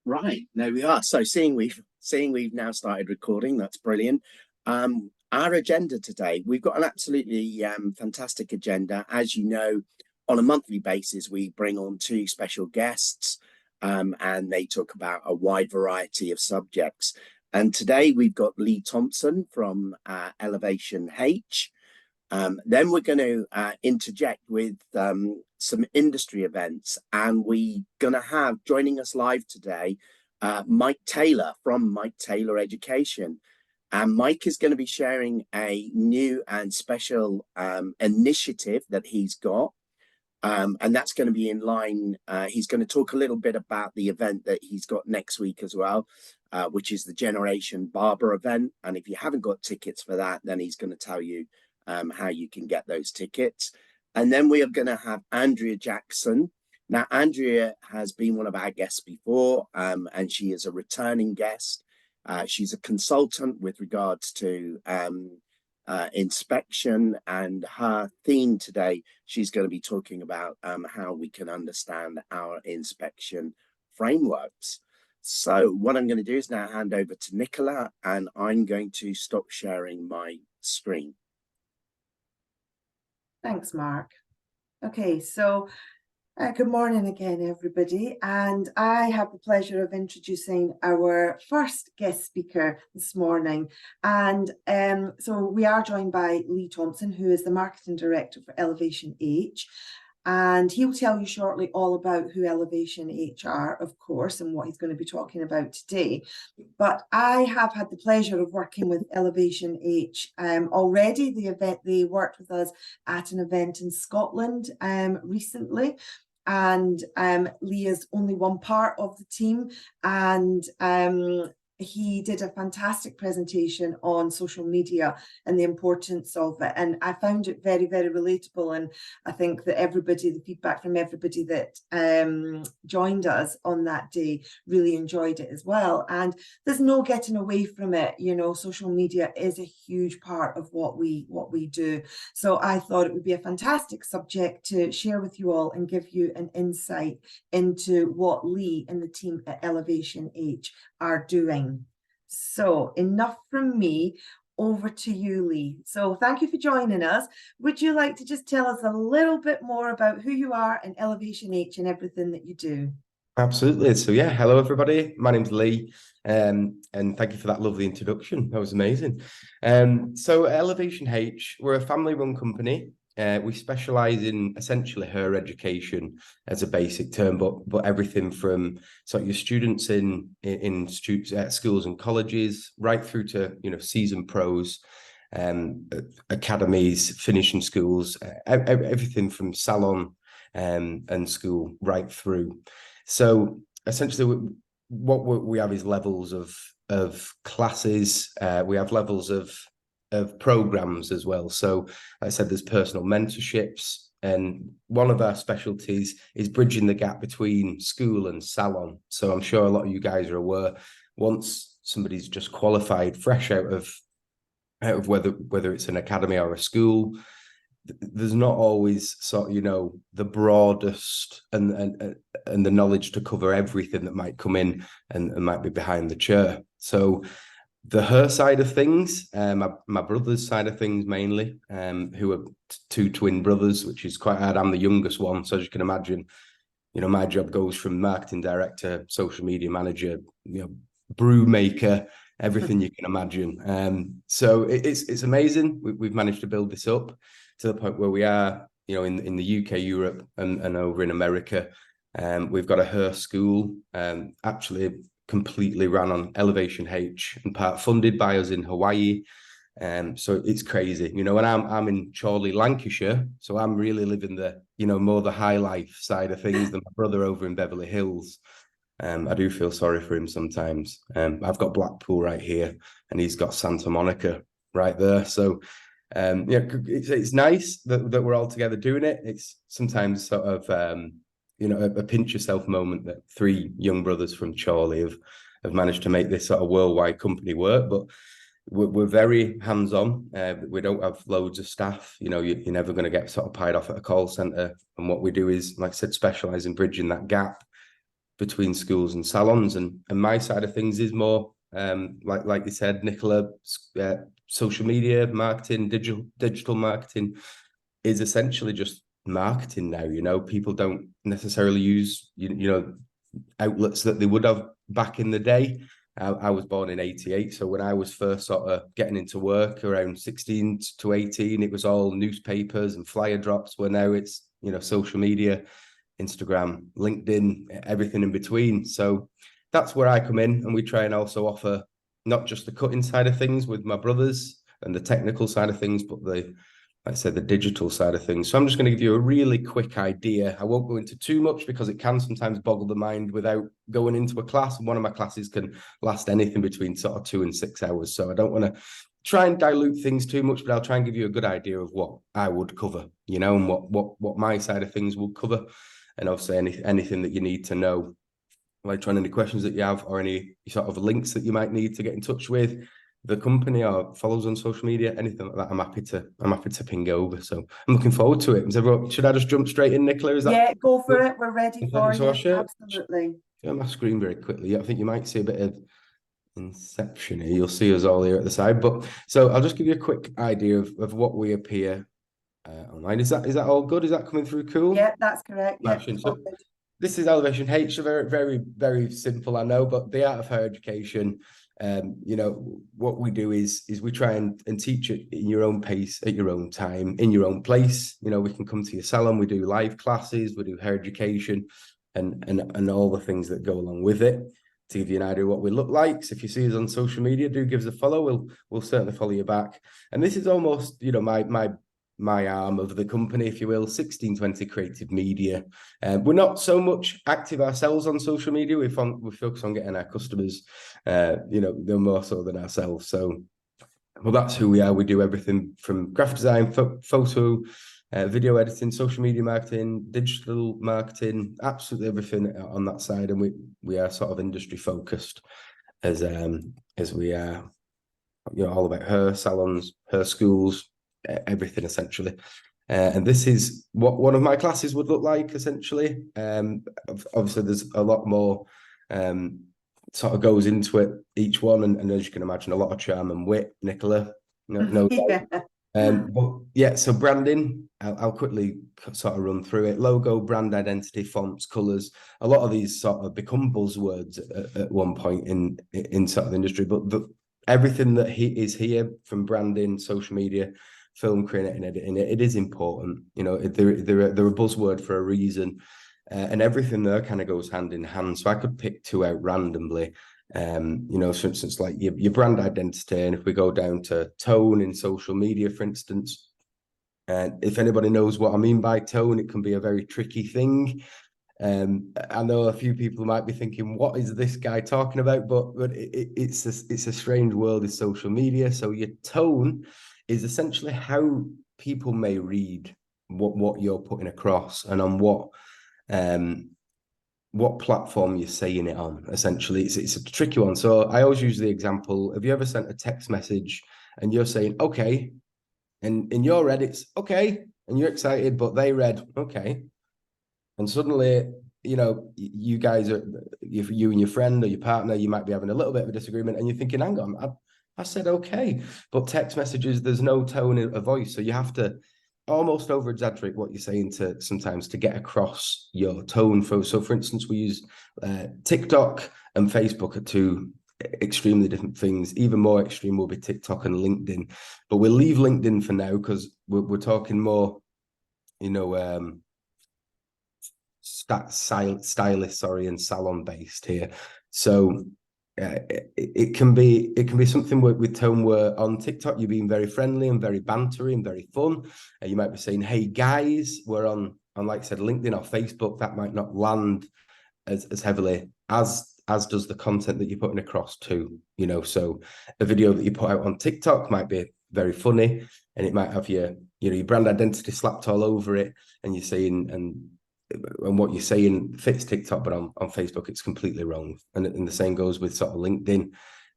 Right, there we are. So seeing we've now started recording, that's brilliant. Our agenda today, we've got an absolutely fantastic agenda. As you know, on a monthly basis, we bring on two special guests, and they talk about a wide variety of subjects. And today we've got Lee Thompson from Elevation H. Then we're going to interject with some industry events, and we're going to have joining us live today Mike Taylor from Mike Taylor Education. And Mike is going to be sharing a new and special initiative that he's got. And that's going to be in line. He's going to talk a little bit about the event that he's got next week as well, which is the Generation Barber event. And if you haven't got tickets for that, then he's going to tell you how you can get those tickets. And then we are going to have Andrea Jackson. Now, Andrea has been one of our guests before, and she is a returning guest. She's a consultant with regards to inspection, and her theme today, she's going to be talking about how we can understand our inspection frameworks. So what I'm going to do is now hand over to Nicola, and I'm going to stop sharing my screen. Thanks, Mark. Okay, so good morning again, everybody. And I have the pleasure of introducing our first guest speaker this morning. And so we are joined by Lee Thompson, who is the Marketing Director for Elevation H. And he will tell you shortly all about who Elevation H are, of course, and what he's going to be talking about today. But I have had the pleasure of working with Elevation H already. They worked with us at an event in Scotland recently. And Lee is only one part of the team, and he did a fantastic presentation on social media and the importance of it. And I found it very, very relatable. And I think that the feedback from everybody that joined us on that day really enjoyed it as well. And there's no getting away from it. You know, social media is a huge part of what we do. So I thought it would be a fantastic subject to share with you all and give you an insight into what Lee and the team at Elevation H are doing. So enough from me, over to you, Lee. So thank you for joining us. Would you like to just tell us a little bit more about who you are and Elevation H and everything that you do? Absolutely. So yeah, hello everybody. My name's Lee, and thank you for that lovely introduction. That was amazing. So Elevation H, we're a family-run company. We specialize in essentially higher education as a basic term, but everything from your students in schools and colleges, right through to seasoned pros, academies, finishing schools, everything from salon and school right through. So essentially, what we have is levels of classes. We have levels of programs as well. So like I said, there's personal mentorships, and one of our specialties is bridging the gap between school and salon. So I'm sure a lot of you guys are aware, once somebody's just qualified fresh out of whether it's an academy or a school, there's not always the broadest and the knowledge to cover everything that might come in and might be behind the chair. So her side of things, my brother's side of things mainly, who are two twin brothers, which is quite hard. I'm the youngest one, so as you can imagine, my job goes from marketing director, social media manager, brew maker, everything you can imagine. So it's amazing. We've managed to build this up to the point where we are, in the UK, Europe, and over in America. We've got a hair school, actually completely ran on Elevation H, and part funded by us in Hawaii. So it's crazy, and I'm in Chorley, Lancashire, so I'm really living the more the high life side of things than my brother over in Beverly Hills. I do feel sorry for him sometimes. I've got Blackpool right here, and he's got Santa Monica right there. So it's nice that we're all together doing it. It's sometimes sort of a pinch yourself moment that three young brothers from Chorley have managed to make this sort of worldwide company work. But we're very hands-on. We don't have loads of staff. You're never going to get sort of pied off at a call center. And what we do is, like I said, specialize in bridging that gap between schools and salons, and my side of things is more like you said, Nicola, social media marketing, digital marketing is essentially just marketing now. You know, people don't necessarily use you know outlets that they would have back in the day. I was born in 88, so when I was first sort of getting into work around 16 to 18, it was all newspapers and flyer drops, where now it's, you know, social media, Instagram, LinkedIn, everything in between. So that's where I come in, and we try and also offer not just the cutting side of things with my brothers and the technical side of things, but the, like I said, the digital side of things. So I'm just going to give you a really quick idea. I won't go into too much because it can sometimes boggle the mind without going into a class. And one of my classes can last anything between sort of 2 and 6 hours. So I don't want to try and dilute things too much, but I'll try and give you a good idea of what I would cover, you know, and what my side of things will cover. And obviously anything that you need to know, like any questions that you have, or any sort of links that you might need to get in touch with the company or follows on social media, anything like that, I'm happy to ping over. So I'm looking forward to it. Should I just jump straight in, Nicola? Is that, yeah, go for it. We're ready for so you. I'll share Absolutely. my screen very quickly. I think you might see a bit of inception here. You'll see us all here at the side, but so I'll just give you a quick idea of what we appear online. Is that all good? Is that coming through cool? Yeah, that's correct. Yeah. So this is Elevation H, so very, very, very simple, I know, but the art of higher education. You know, what we do is we try and teach it in your own pace, at your own time, in your own place. You know, we can come to your salon, we do live classes, we do higher education, and all the things that go along with it. To give you an idea of what we look like, so if you see us on social media, do give us a follow. We'll certainly follow you back. And this is almost, you know, my arm of the company, if you will, 1620 Creative Media. We're not so much active ourselves on social media. We focus on getting our customers, you know, no more so than ourselves. So, well, that's who we are. We do everything from graphic design, photo, video editing, social media marketing, digital marketing, absolutely everything on that side. And we are sort of industry focused as we are, you know, all about her salons, her schools, everything essentially. And this is what one of my classes would look like essentially. Obviously there's a lot more sort of goes into it, each one, and as you can imagine, a lot of charm and wit, Nicola. No yeah. but yeah, so branding, I'll quickly sort of run through it. Logo, brand identity, fonts, colors. A lot of these sort of become buzzwords at one point in sort of the industry, but everything that is here, from branding, social media, film creating and editing, it is important. You know, they're a buzzword for a reason, and everything there kind of goes hand in hand. So I could pick two out randomly. You know, for instance, like your brand identity, and if we go down to tone in social media, for instance, and if anybody knows what I mean by tone, it can be a very tricky thing. I know a few people might be thinking, what is this guy talking about? But it's a strange world, is social media. So your tone is essentially how people may read what you're putting across, and on what platform you're saying it on. Essentially, it's a tricky one. So I always use the example: have you ever sent a text message and you're saying okay, and in your head it's okay, and you're excited, but they read okay, and suddenly, you know, you guys are, you and your friend or your partner, you might be having a little bit of a disagreement, and you're thinking, hang on, I said okay, but text messages, there's no tone of voice, so you have to almost over exaggerate what you're saying to sometimes to get across your tone. So for instance, we use TikTok and Facebook are two extremely different things. Even more extreme will be TikTok and LinkedIn, but we'll leave LinkedIn for now because we're talking more, you know, stylist, and salon based here. So it can be something with tone where on TikTok you're being very friendly and very bantery and very fun, and you might be saying, hey guys, we're on like I said, LinkedIn or Facebook. That might not land as heavily as does the content that you're putting across too, you know. So a video that you put out on TikTok might be very funny, and it might have your brand identity slapped all over it, and you're saying and what you're saying fits TikTok, but on Facebook it's completely wrong. And the same goes with sort of LinkedIn.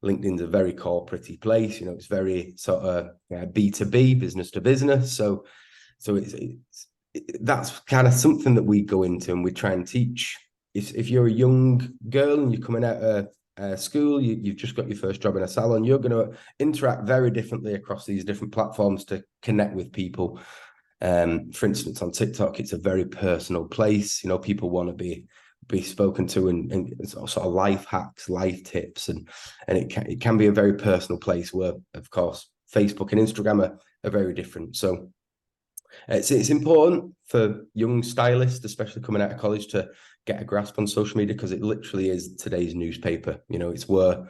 LinkedIn's a very corporate-y place, you know, it's very sort of B2B, business to business. So it's that's kind of something that we go into and we try and teach if you're a young girl and you're coming out of school, you've just got your first job in a salon, you're going to interact very differently across these different platforms to connect with people. For instance, on TikTok, it's a very personal place. You know, people want to be spoken to, and sort of life hacks, life tips, and it can be a very personal place, where, of course, Facebook and Instagram are very different. So it's important for young stylists, especially coming out of college, to get a grasp on social media, because it literally is today's newspaper. You know, it's where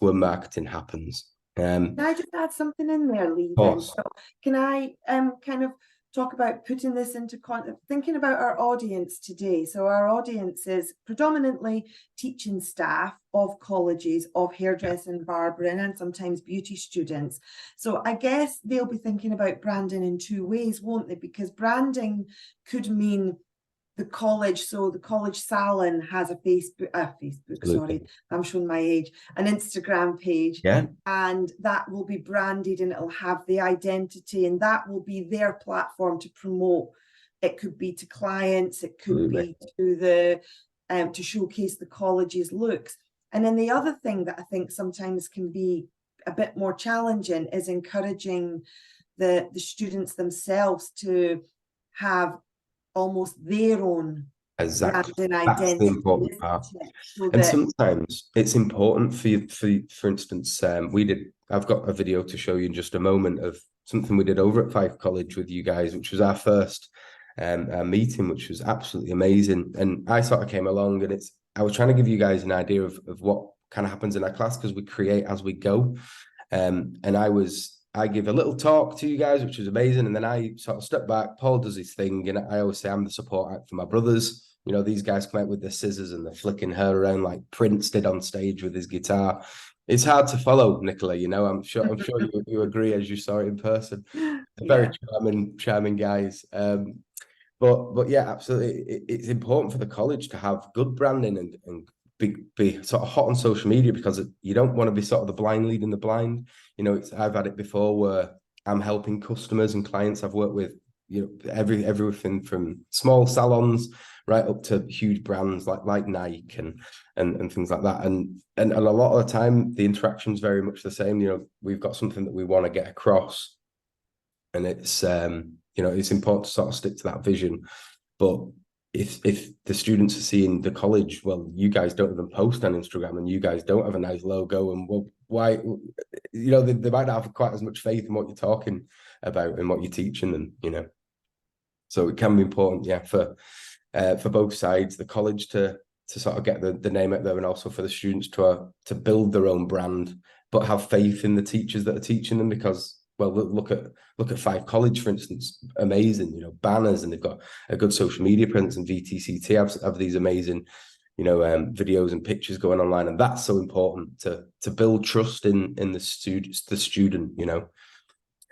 marketing happens. Can I just add something in there, Lee? Then? So can I kind of talk about putting this into context, thinking about our audience today? So our audience is predominantly teaching staff of colleges, of hairdressing, barbering, and sometimes beauty students. So I guess they'll be thinking about branding in two ways, won't they? Because branding could mean the college, so the college salon has a Facebook, sorry, I'm showing my age, an Instagram page, and that will be branded, and it'll have the identity, and that will be their platform to promote. It could be to clients, it could be to the to showcase the college's looks. And then the other thing that I think sometimes can be a bit more challenging is encouraging the students themselves to have almost their own branding identity. That's the important part. So and sometimes it's important for you, for instance, I've got a video to show you in just a moment of something we did over at Fife College with you guys, which was our first meeting, which was absolutely amazing. And I sort of came along, and I was trying to give you guys an idea of what kind of happens in our class, because we create as we go. And I give a little talk to you guys, which was amazing. And then I sort of step back, Paul does his thing. And I always say I'm the support act for my brothers. You know, these guys come out with the scissors and they're flicking her around like Prince did on stage with his guitar. It's hard to follow, Nicola. You know, I'm sure you agree, as you saw it in person. Very charming guys. But yeah, absolutely. It's important for the college to have good branding and be sort of hot on social media, because you don't want to be sort of the blind leading the blind. You know, I've had it before where I'm helping customers and clients I've worked with, you know, everything from small salons right up to huge brands like Nike and things like that. And a lot of the time the interaction is very much the same. You know, we've got something that we want to get across, and it's you know, it's important to sort of stick to that vision. But if the students are seeing the college, well, you guys don't even post on Instagram, and you guys don't have a nice logo, and well, why, you know, they might not have quite as much faith in what you're talking about and what you're teaching them, you know. So it can be important, yeah, for both sides, the college to sort of get the name out there, and also for the students to build their own brand, but have faith in the teachers that are teaching them. Because, well, look at Fife College, for instance, amazing, you know, banners, and they've got a good social media presence, and VTCT have these amazing, you know, videos and pictures going online, and that's so important to build trust in the student, you know.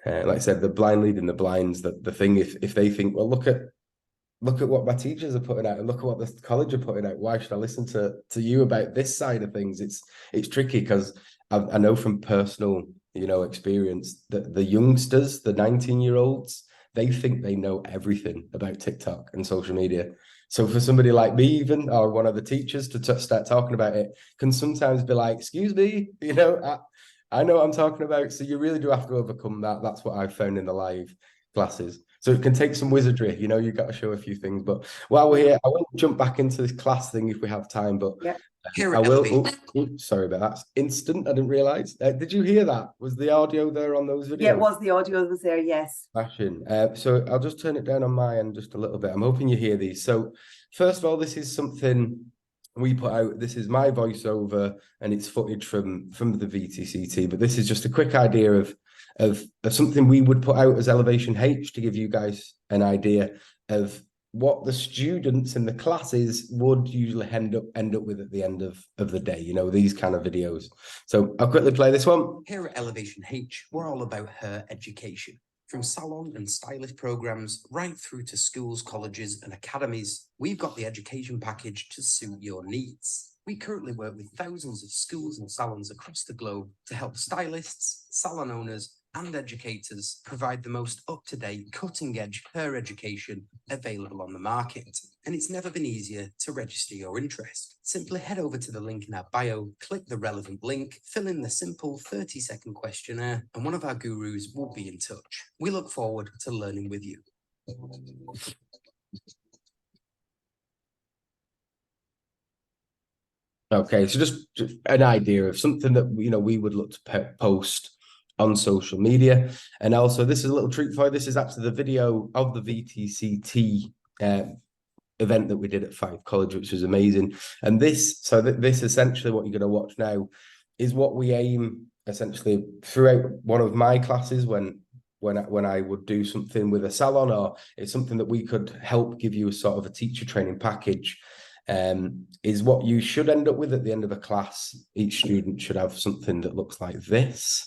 Like I said, the blind leading the blinds. The thing, if they think, well, look at what my teachers are putting out, and look at what the college are putting out, why should I listen to you about this side of things? It's tricky, because I know from personal, you know, experience that the youngsters, the 19-year-olds, they think they know everything about TikTok and social media. So for somebody like me, even, or one of the teachers, to start talking about it can sometimes be like, excuse me, you know, I know what I'm talking about. So you really do have to overcome that. That's what I've found in the live classes. So it can take some wizardry, you know, you've got to show a few things. But while we're here, I won't jump back into this class thing if we have time, but I will. Sorry about that. That's instant. I didn't realize. Did you hear that? Was the audio there on those videos? Yeah, it was. The audio was there, yes. Smashing. So I'll just turn it down on my end just a little bit. I'm hoping you hear these. So first of all, this is something we put out. This is my voiceover, and it's footage from the VTCT, but this is just a quick idea of something we would put out as Elevation H, to give you guys an idea of what the students in the classes would usually end up with at the end of the day, you know, these kind of videos. So I'll quickly play this one. Here at Elevation H, we're all about hair education. From salon and stylist programs right through to schools, colleges and academies, we've got the education package to suit your needs. We currently work with thousands of schools and salons across the globe to help stylists, salon owners and educators provide the most up-to-date, cutting-edge Her education available on the market. And it's never been easier to register your interest. Simply head over to the link in our bio, click the relevant link, fill in the simple 30-second questionnaire, and one of our gurus will be in touch. We look forward to learning with you. Okay, so just an idea of something that we would look to post on social media. And also, this is a little treat for you. This is actually the video of the VTCT event that we did at Fife College, which was amazing. And this essentially what you're going to watch now is what we aim essentially throughout one of my classes when I would do something with a salon, or it's something that we could help give you a sort of a teacher training package. Is what you should end up with at the end of a class. Each student should have something that looks like this.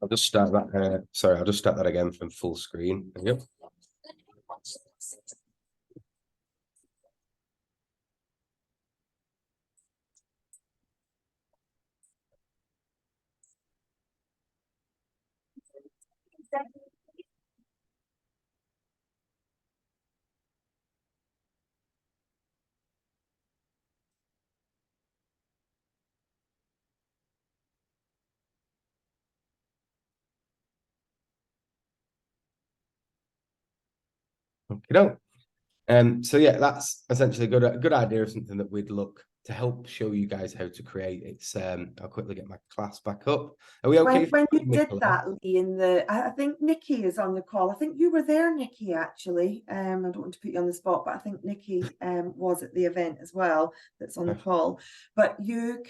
I'll just start that. Sorry, I'll just start that again from full screen. Yep. Okay, so yeah, that's essentially a good idea of something that we'd look to help show you guys how to create. It's I'll quickly get my class back up. Are we okay? When you did that, Lee, I think Nikki is on the call. I think you were there, Nikki, actually. I don't want to put you on the spot, but I think Nikki was at the event as well, that's on the call. But you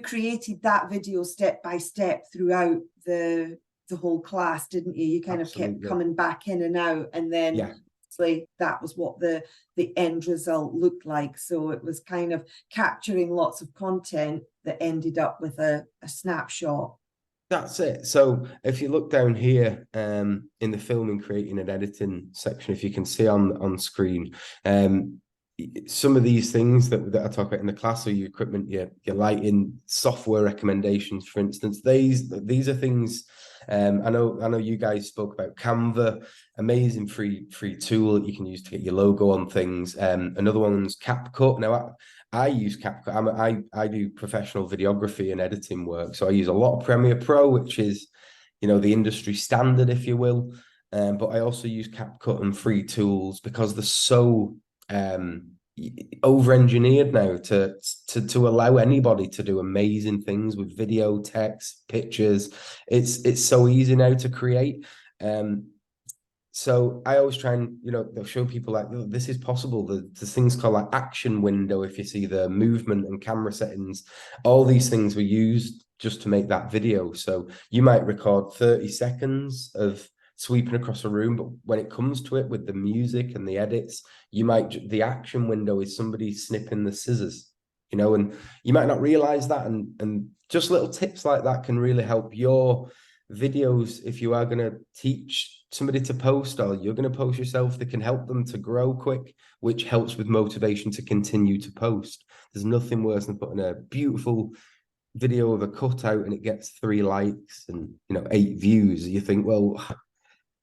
created that video step by step throughout the whole class, didn't you? You kind of kept coming back in and out, and then obviously that was what the end result looked like. So it was kind of capturing lots of content that ended up with a snapshot. That's it. So if you look down here in the filming, creating and editing section, if you can see on screen, some of these things that I talk about in the class, or your equipment, your lighting, software recommendations, for instance, these are things. I know you guys spoke about Canva, amazing free tool that you can use to get your logo on things. Another one's CapCut. Now I use CapCut. I do professional videography and editing work, so I use a lot of Premiere Pro, which is the industry standard, if you will. But I also use CapCut and free tools because they're so over-engineered now to allow anybody to do amazing things with video, text, pictures. It's so easy now to create. So I always try and they'll show people like, this is possible. There's things called like action window. If you see the movement and camera settings, all these things were used just to make that video. So you might record 30 seconds of sweeping across a room, but when it comes to it with the music and the edits, the action window is somebody snipping the scissors, and you might not realize that, and just little tips like that can really help your videos. If you are going to teach somebody to post, or you're going to post yourself, that can help them to grow quick, which helps with motivation to continue to post. There's nothing worse than putting a beautiful video of a cutout and it gets 3 likes and 8 views. You think, well,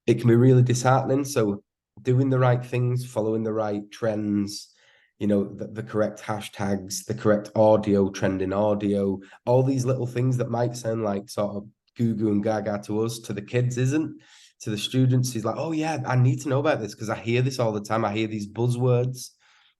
it can be really disheartening. So doing the right things, following the right trends, the correct hashtags, the correct audio, trending audio, all these little things that might sound like sort of goo goo and gaga to us, to the kids isn't. To the students, he's like, oh yeah, I need to know about this because I hear this all the time. I hear these buzzwords,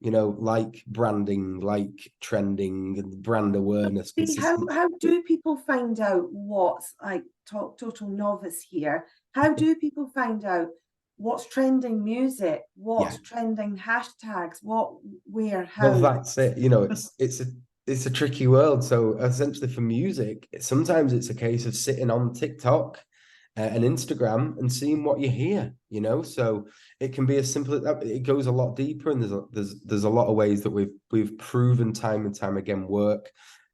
like branding, like trending and brand awareness. How do people find out what's like total novice here? How do people find out what's trending music, what's trending hashtags, where, how? Well, that's it. It's a tricky world. So essentially for music, sometimes it's a case of sitting on TikTok and Instagram and seeing what you hear, so it can be as simple as that. It goes a lot deeper, and there's a lot of ways that we've proven time and time again work.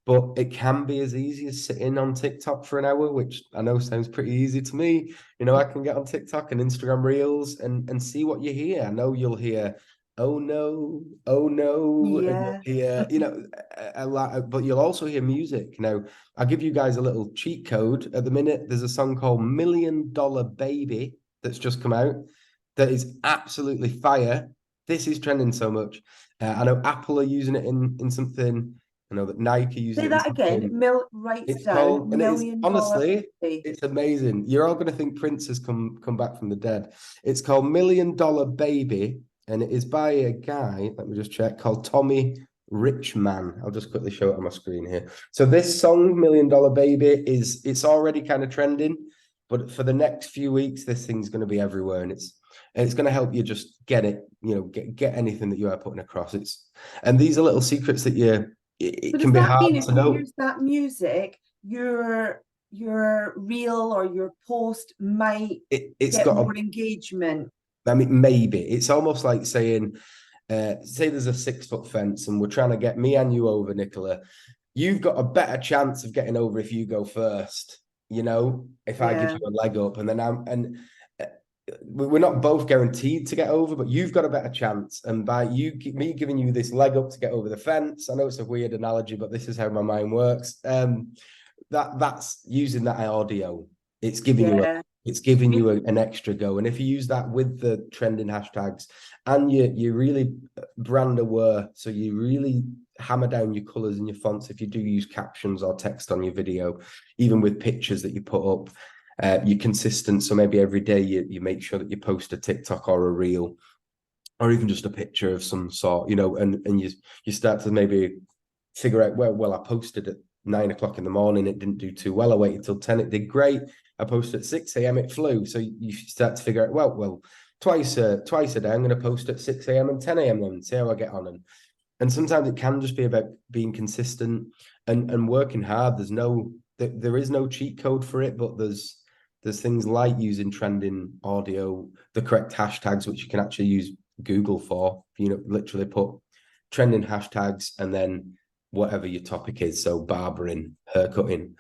But it can be as easy as sitting on TikTok for an hour, which I know sounds pretty easy to me. I can get on TikTok and Instagram Reels and see what you hear. I know you'll hear oh no, and Yeah. you'll hear, you know, a lot, but you'll also hear music. Now, I'll give you guys a little cheat code. At the minute, there's a song called $1 Million Baby that's just come out that is absolutely fire. This is trending so much. I know Apple are using it in something. I know that Nike are using Say it in that again. something. Writes It's down called, and it is $1 million honestly, baby. it's amazing. You're all going to think Prince has come back from the dead. It's called $1 Million Baby, and it is by a guy, let me just check, called Tommy Richman. I'll just quickly show it on my screen here. So this song, $1 Million Baby, it's already kind of trending, but for the next few weeks, this thing's going to be everywhere, and it's going to help you just get it, you know, get anything that you are putting across. And these are little secrets that it So can does be that hard mean if to you know. use that music, your reel or your post might It's get got more engagement? I mean, maybe it's almost like saying, say there's a 6-foot fence and we're trying to get me and you over, Nicola. You've got a better chance of getting over if you go first, you know, if I give Yeah. you a leg up, and then we're not both guaranteed to get over, but you've got a better chance. And by me giving you this leg up to get over the fence, I know it's a weird analogy, but this is how my mind works. That's using that audio. It's giving Yeah. you an extra go. And if you use that with the trending hashtags, and you really brand aware, so you really hammer down your colors and your fonts if you do use captions or text on your video, even with pictures that you put up. You're consistent, so maybe every day you make sure that you post a TikTok or a reel, or even just a picture of some sort, you know, and you start to maybe figure out, well, I posted at 9 o'clock in the morning, it didn't do too well. I waited till 10, it did great. I posted at 6 a.m, it flew. So you start to figure out, well, twice a day, I'm going to post at 6 a.m. and 10 a.m. then see how I get on. And sometimes it can just be about being consistent and working hard. There is no cheat code for it, but there's things like using trending audio, the correct hashtags, which you can actually use Google for, you know, literally put trending hashtags and then whatever your topic is. So barbering, haircutting,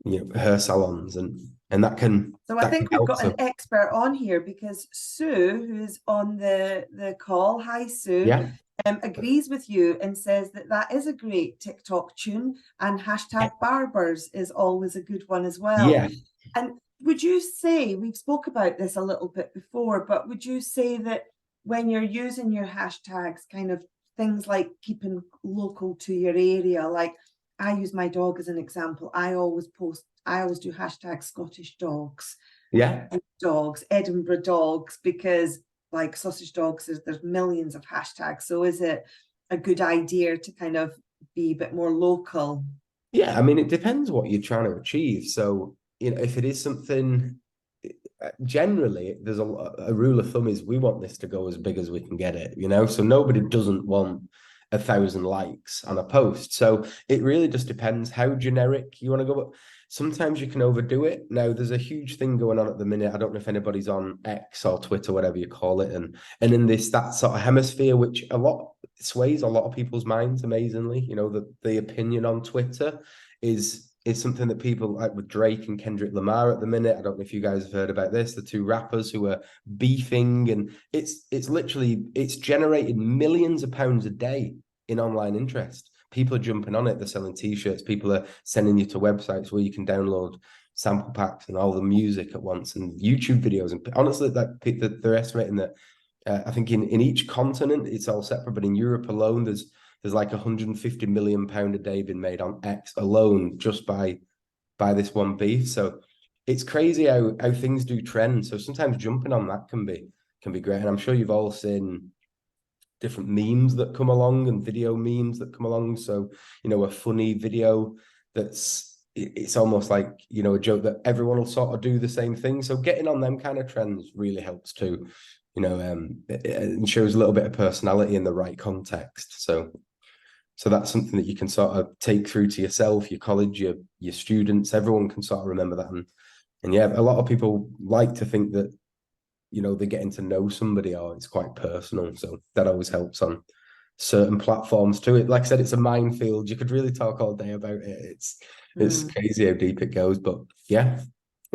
you know, hair salons, and that can. So I think we've got an expert on here, because Sue, who's on the call, hi Sue, yeah, agrees with you and says that is a great TikTok tune, and hashtag barbers is always a good one as well. Yeah. And would you say, we've spoke about this a little bit before, but would you say that when you're using your hashtags, kind of things like keeping local to your area, like I use my dog as an example, I always do hashtag Scottish dogs, dogs, Edinburgh dogs, because like sausage dogs, there's millions of hashtags. So is it a good idea to kind of be a bit more local? Yeah, I mean, it depends what you're trying to achieve. So, you know, if it is something, generally, there's a rule of thumb is we want this to go as big as we can get it, you know? So nobody doesn't want 1,000 likes on a post. So it really just depends how generic you want to go. But sometimes you can overdo it. Now, there's a huge thing going on at the minute. I don't know if anybody's on X or Twitter, whatever you call it. And in that sort of hemisphere, which sways a lot of people's minds amazingly, you know, the opinion on Twitter is something that people like with Drake and Kendrick Lamar at the minute. I don't know if you guys have heard about this, the two rappers who are beefing, and it's generated millions of pounds a day in online interest. People are jumping on it, they're selling t-shirts, people are sending you to websites where you can download sample packs and all the music at once, and YouTube videos. And honestly, they're estimating that I think in each continent it's all separate, but in Europe alone there's like 150 million pound a day been made on X alone just by this one beef. So it's crazy how things do trend. So sometimes jumping on that can be great. And I'm sure you've all seen different memes that come along and video memes that come along. So, you know, a funny video it's almost like, you know, a joke that everyone will sort of do the same thing. So getting on them kind of trends really helps too, you know, it shows a little bit of personality in the right context. So that's something that you can sort of take through to yourself, your college, your students, everyone can sort of remember that. And yeah, a lot of people like to think that, you know, they're getting to know somebody or it's quite personal. So that always helps on certain platforms too. Like I said, it's a minefield. You could really talk all day about it. It's crazy how deep it goes. But yeah,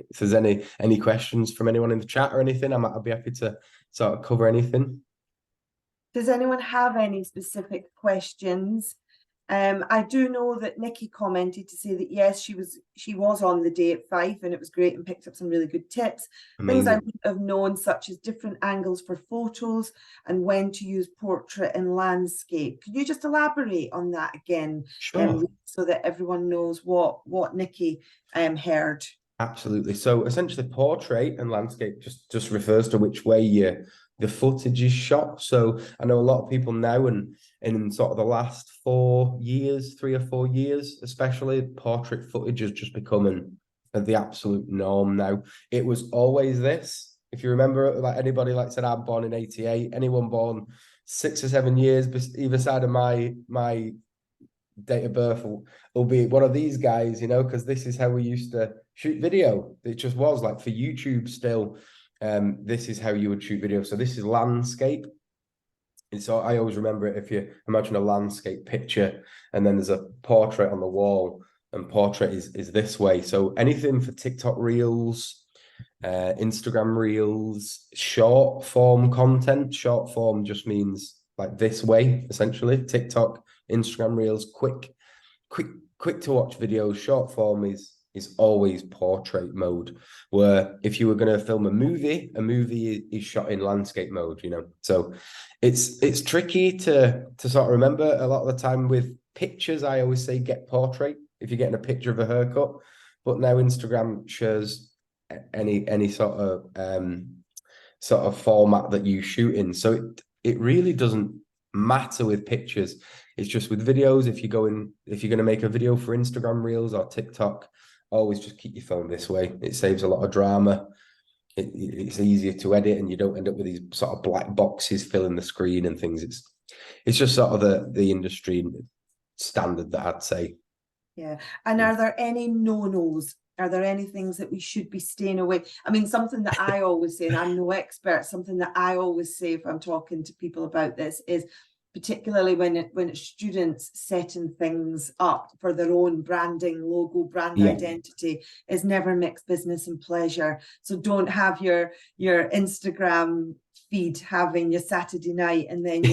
if there's any questions from anyone in the chat or anything, I'd be happy to sort of cover anything. Does anyone have any specific questions? I do know that Nikki commented to say that yes, she was on the day at Fife and it was great and picked up some really good tips. Things I Amazing. wouldn't have known, such as different angles for photos and when to use portrait and landscape. Can you just elaborate on that again, Sure. so that everyone knows what Nikki heard? Absolutely. So essentially, portrait and landscape just refers to which way the footage is shot. So I know a lot of people now, and in sort of the last 4 years, 3 or 4 years, especially, portrait footage has just become the absolute norm now. It was always this. If you remember, like anybody, like I said, I'm born in '88. Anyone born 6 or 7 years either side of my date of birth will be one of these guys, you know, because this is how we used to shoot video. It just was like for YouTube still. This is how you would shoot video. So this is landscape. And so I always remember it, if you imagine a landscape picture and then there's a portrait on the wall, and portrait is this way. So anything for TikTok reels, Instagram reels, short form content. Short form just means like this way, essentially. TikTok, Instagram reels, quick to watch videos. Short form is always portrait mode, where if you were going to film a movie is shot in landscape mode, you know. So it's tricky to sort of remember. A lot of the time with pictures, I always say get portrait if you're getting a picture of a haircut, but now Instagram shares any sort of format that you shoot in. So it really doesn't matter with pictures. It's just with videos. If you're going to make a video for Instagram Reels or TikTok, always just keep your phone this way. It saves a lot of drama. It's easier to edit, and you don't end up with these sort of black boxes filling the screen and things. It's just sort of the industry standard that I'd say. Yeah. And are there any no-nos? Are there any things that we should be staying away? I mean, something that I always say, and I'm no expert, something that I always say if I'm talking to people about this is, particularly when it's students setting things up for their own branding, logo, brand identity, is never mix business and pleasure. So don't have your Instagram feed having your Saturday night and then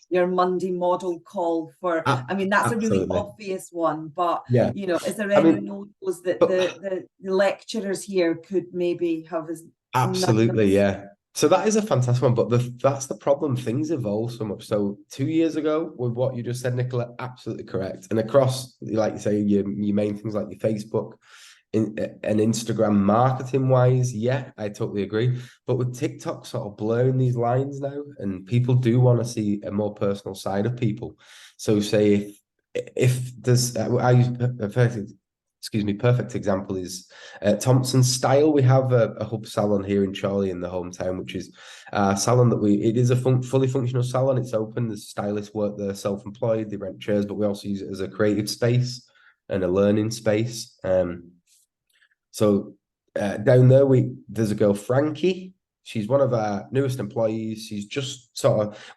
your Monday model call for. I mean, that's absolutely a really obvious one, but you know, is there any notes that the lecturers here could maybe have as absolutely, yeah. So that is a fantastic one, but that's the problem. Things evolve so much. So 2 years ago, with what you just said, Nicola, absolutely correct. And across, like you say, your main things like your Facebook and Instagram marketing wise, yeah, I totally agree. But with TikTok sort of blurring these lines now, and people do want to see a more personal side of people. So say if there's, I use perfect example is Thompson Style. We have a hub salon here in Chorley in the hometown, which is a salon that it is a fully functional salon. It's open. The stylists work there self-employed. They rent chairs, but we also use it as a creative space and a learning space. So down there, there's a girl, Frankie. She's one of our newest employees. She's just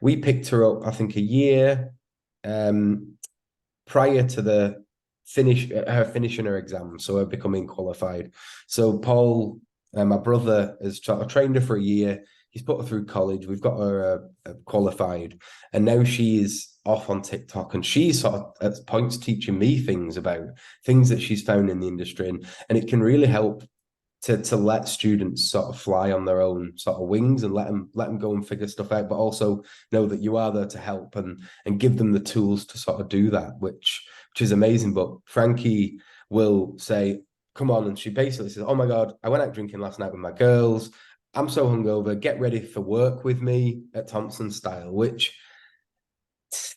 we picked her up, I think, a year prior to her finishing her exam, so her becoming qualified. So Paul, my brother, has trained her for a year. He's put her through college. We've got her qualified, and now she's off on TikTok, and she's sort of at points teaching me things about things that she's found in the industry, and it can really help to let students sort of fly on their own sort of wings and let them go and figure stuff out, but also know that you are there to help and give them the tools to sort of do that, which is amazing. But Frankie will say, come on, and she basically says, oh my God, I went out drinking last night with my girls. I'm so hungover, get ready for work with me at Thompson Style, which,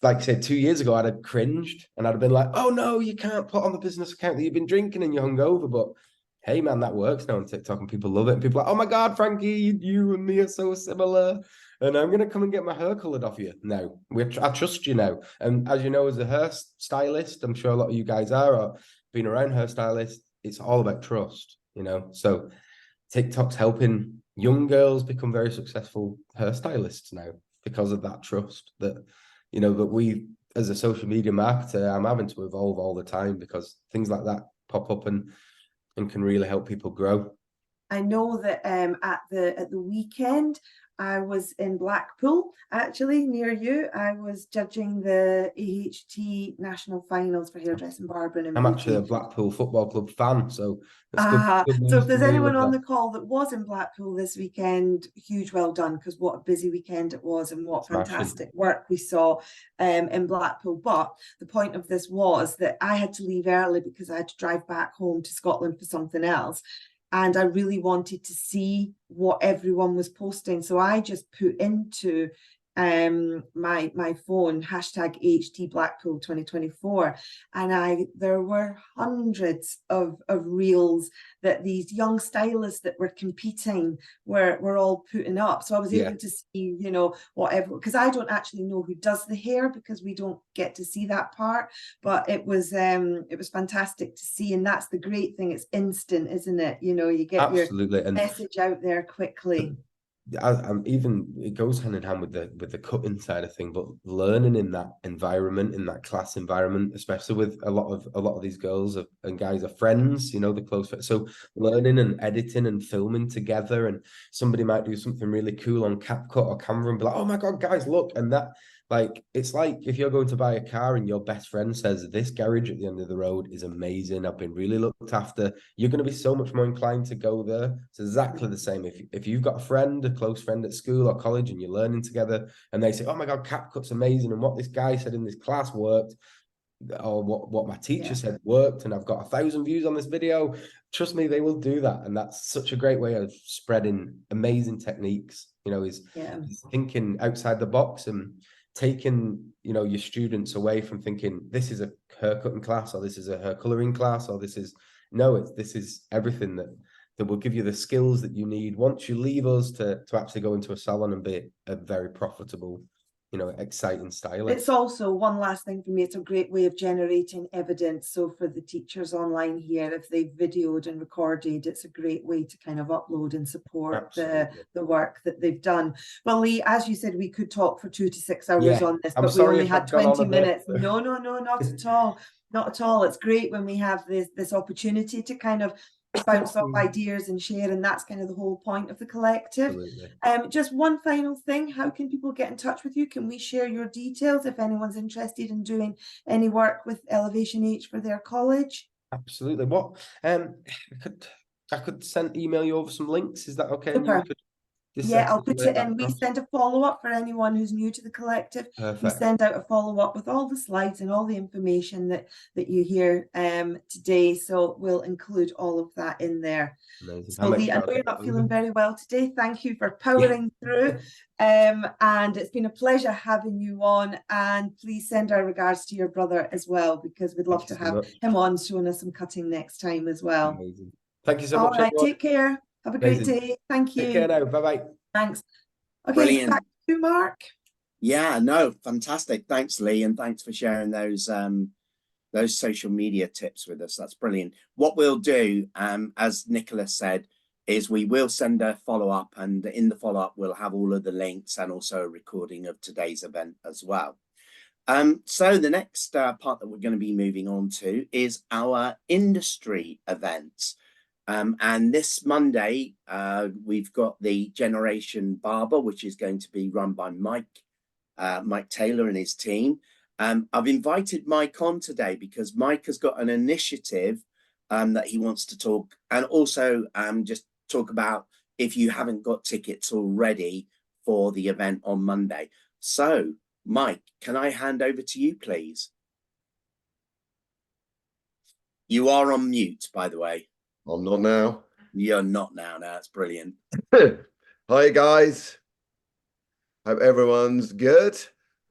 like I said, 2 years ago, I'd have cringed and I'd have been like, oh no, you can't put on the business account that you've been drinking and you're hungover. But hey, man, that works now on TikTok and people love it. And people are like, oh my God, Frankie, you and me are so similar. And I'm going to come and get my hair colored off you. No, I trust you now. And as you know, as a hairstylist, I'm sure a lot of you guys are, or being around hairstylists, it's all about trust, you know. So TikTok's helping young girls become very successful hairstylists now because of that trust that, you know, that we, as a social media marketer, I'm having to evolve all the time because things like that pop up and can really help people grow. I know that at the weekend, I was in Blackpool, actually, near you. I was judging the AHT national finals for hairdressing, barbering and I'm beauty. actually a Blackpool Football Club fan, so it's good So news if there's to me, anyone love on that. the call that was in Blackpool this weekend, huge well done, because what a busy weekend it was and what Smashing. fantastic work we saw in Blackpool. But the point of this was that I had to leave early because I had to drive back home to Scotland for something else. And I really wanted to see what everyone was posting. So I just put into my phone hashtag AHT Blackpool 2024, and there were hundreds of reels that these young stylists that were competing were all putting up. So I was able to see, you know, whatever, because I don't actually know who does the hair because we don't get to see that part, but it was fantastic to see. And that's the great thing, it's instant, isn't it? You know, you get Absolutely. your message out there quickly. I'm even, it goes hand in hand with the cutting side of thing, but learning in that environment, in that class environment, especially with a lot of these girls and guys are friends, you know, the close friends. So learning and editing and filming together, and somebody might do something really cool on CapCut or camera and be like, oh my God, guys, look. And that, like, it's like if you're going to buy a car and your best friend says, this garage at the end of the road is amazing, I've been really looked after, you're going to be so much more inclined to go there. It's exactly the same. If you've got a friend, a close friend at school or college, and you're learning together, and they say, oh my God, CapCut's amazing, and what this guy said in this class worked, or what my teacher said worked, and I've got 1,000 views on this video, trust me, they will do that. And that's such a great way of spreading amazing techniques, you know, is thinking outside the box and taking, you know, your students away from thinking this is a haircutting class, or this is a hair coloring class, or this is this is everything that will give you the skills that you need once you leave us to actually go into a salon and be a very profitable, you know, exciting stylist. It's also, one last thing for me, it's a great way of generating evidence. So for the teachers online here, if they've videoed and recorded, it's a great way to kind of upload and support the work that they've done. Well, Lee, as you said, we could talk for 2 to 6 hours on this, but we only had 20 minutes. No, not at all. Not at all. It's great when we have this opportunity to kind of bounce off ideas and share, and that's kind of the whole point of the collective. Just one final thing, how can people get in touch with you? Can we share your details if anyone's interested in doing any work with Elevation H for their college? Absolutely. What I could email you over some links, is that okay? Super. I'll put it in. We send a follow-up for anyone who's new to the collective. Perfect. We send out a follow-up with all the slides and all the information that you hear today. So we'll include all of that in there. Amazing. So Lee, I know you're not feeling very well today. Thank you for powering through. And it's been a pleasure having you on. And please send our regards to your brother as well, because we'd love to have him on showing us some cutting next time as well. Amazing. Thank you so much. All right, take care. Have a great day. Thank you. Take care now. Bye-bye. Thanks. Okay, Brilliant. back to you, Mark. Yeah, no, fantastic. Thanks, Lee, and thanks for sharing those social media tips with us. That's brilliant. What we'll do, as Nicholas said, is we will send a follow-up, and in the follow-up we'll have all of the links and also a recording of today's event as well. So the next part that we're going to be moving on to is our industry events. And this Monday, we've got the Generation Barber, which is going to be run by Mike Taylor and his team. I've invited Mike on today because Mike has got an initiative that he wants to talk, and also just talk about if you haven't got tickets already for the event on Monday. So, Mike, can I hand over to you, please? You are on mute, by the way. I'm not now. You're not now. That's brilliant. Hi, guys. Hope everyone's good.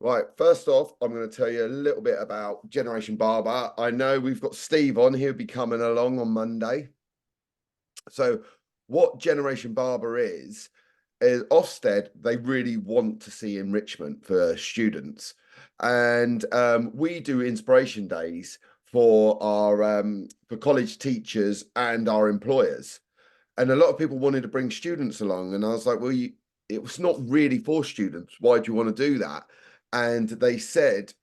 Right, first off, I'm going to tell you a little bit about Generation Barber. I know we've got Steve on. He'll be coming along on Monday. So what Generation Barber is Ofsted, they really want to see enrichment for students. And we do inspiration days for our for college teachers and our employers, and a lot of people wanted to bring students along, and I was like, well, it was not really for students. Why do you want to do that? And they said,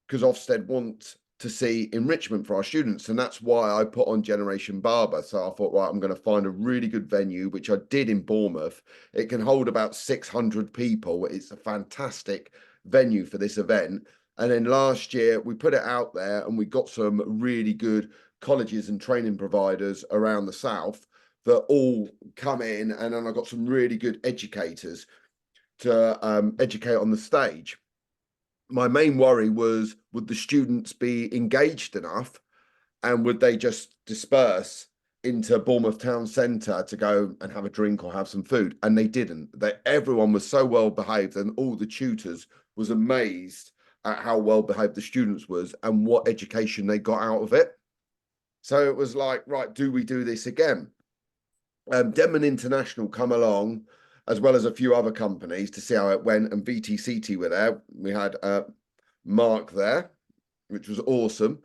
because Ofsted want to see enrichment for our students. And that's why I put on Generation Barber. So I thought, right, I'm going to find a really good venue, which I did in Bournemouth. It can hold about 600 people. It's a fantastic venue for this event. And then last year we put it out there and we got some really good colleges and training providers around the south that all come in, and then I got some really good educators to educate on the stage. My main worry was, would the students be engaged enough and would they just disperse into Bournemouth town centre to go and have a drink or have some food? And they didn't. Everyone was so well behaved, and all the tutors was amazed at how well behaved the students was and what education they got out of it. So it was like, right, do we do this again? Denman International come along, as well as a few other companies, to see how it went, and VTCT were there. We had Mark there, which was awesome.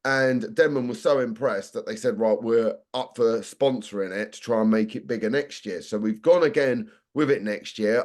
And Denman was so impressed that they said, right, we're up for sponsoring it to try and make it bigger next year. So we've gone again with it next year.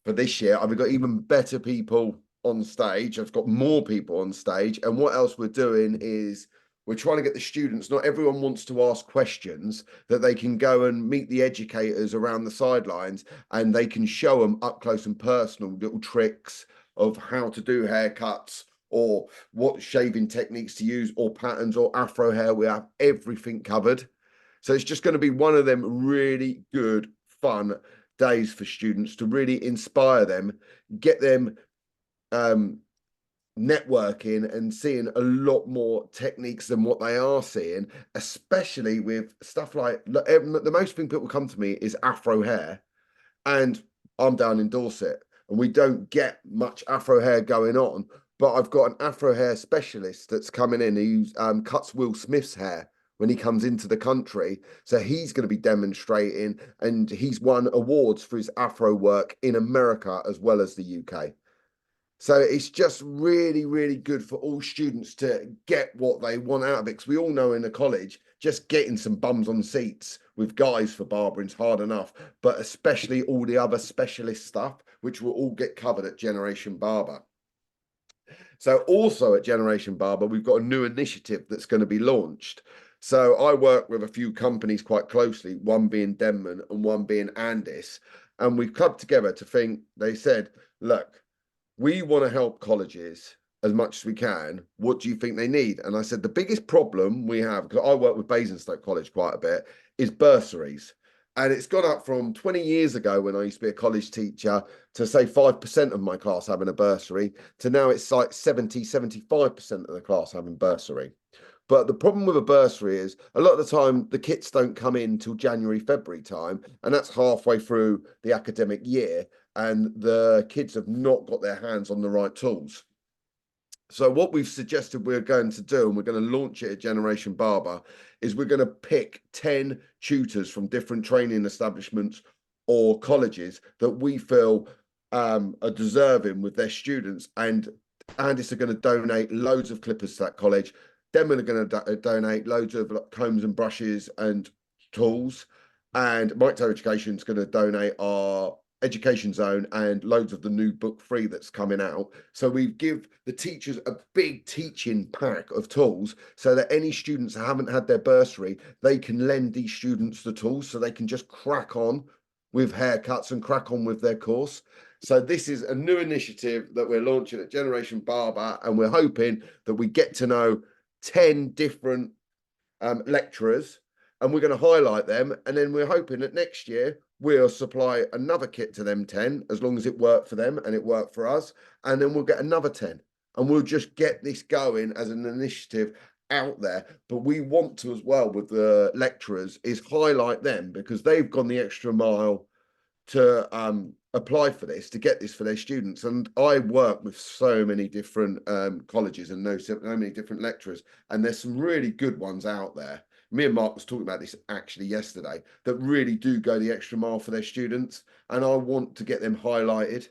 For this year, I've got even better people on stage. I've got more people on stage. And what else we're doing is we're trying to get the students, not everyone wants to ask questions, that they can go and meet the educators around the sidelines and they can show them up close and personal little tricks of how to do haircuts or what shaving techniques to use or patterns or afro hair. We have everything covered. So it's just going to be one of them really good, fun days for students to really inspire them, get them networking and seeing a lot more techniques than what they are seeing, especially with stuff like the most thing people come to me is afro hair, and I'm down in Dorset and we don't get much afro hair going on, but I've got an afro hair specialist that's coming in who cuts Will Smith's hair when he comes into the country. So he's going to be demonstrating, and he's won awards for his afro work in America as well as the UK. So it's just really, really good for all students to get what they want out of it. Because we all know in the college, just getting some bums on seats with guys for barbering's hard enough, but especially all the other specialist stuff, which will all get covered at Generation Barber. So also at Generation Barber, we've got a new initiative that's going to be launched. So I work with a few companies quite closely, one being Denman and one being Andis. And we've clubbed together to think, they said, look, we want to help colleges as much as we can. What do you think they need? And I said, the biggest problem we have, because I work with Basingstoke College quite a bit, is bursaries. And it's gone up from 20 years ago when I used to be a college teacher to say 5% of my class having a bursary to now it's like 75% of the class having bursary. But the problem with a bursary is a lot of the time the kits don't come in till January, February time, and that's halfway through the academic year, and the kids have not got their hands on the right tools. So what we've suggested we're going to do, and we're going to launch it at Generation Barber, is we're going to pick 10 tutors from different training establishments or colleges that we feel are deserving with their students, and Andis are going to donate loads of clippers to that college. Denman are going to donate loads of combs and brushes and tools, and Mike Taylor Education is going to donate our education zone and loads of the new book free that's coming out. So we give the teachers a big teaching pack of tools so that any students that haven't had their bursary, they can lend these students the tools so they can just crack on with haircuts and crack on with their course. So this is a new initiative that we're launching at Generation Barber, and we're hoping that we get to know 10 different lecturers, and we're going to highlight them, and then we're hoping that next year we'll supply another kit to them 10, as long as it worked for them and it worked for us, and then we'll get another 10, and we'll just get this going as an initiative out there. But we want to, as well, with the lecturers, is highlight them because they've gone the extra mile to apply for this, to get this for their students. And I work with so many different colleges and know so many different lecturers, and there's some really good ones out there. Me and Mark was talking about this actually yesterday, that really do go the extra mile for their students, and I want to get them highlighted.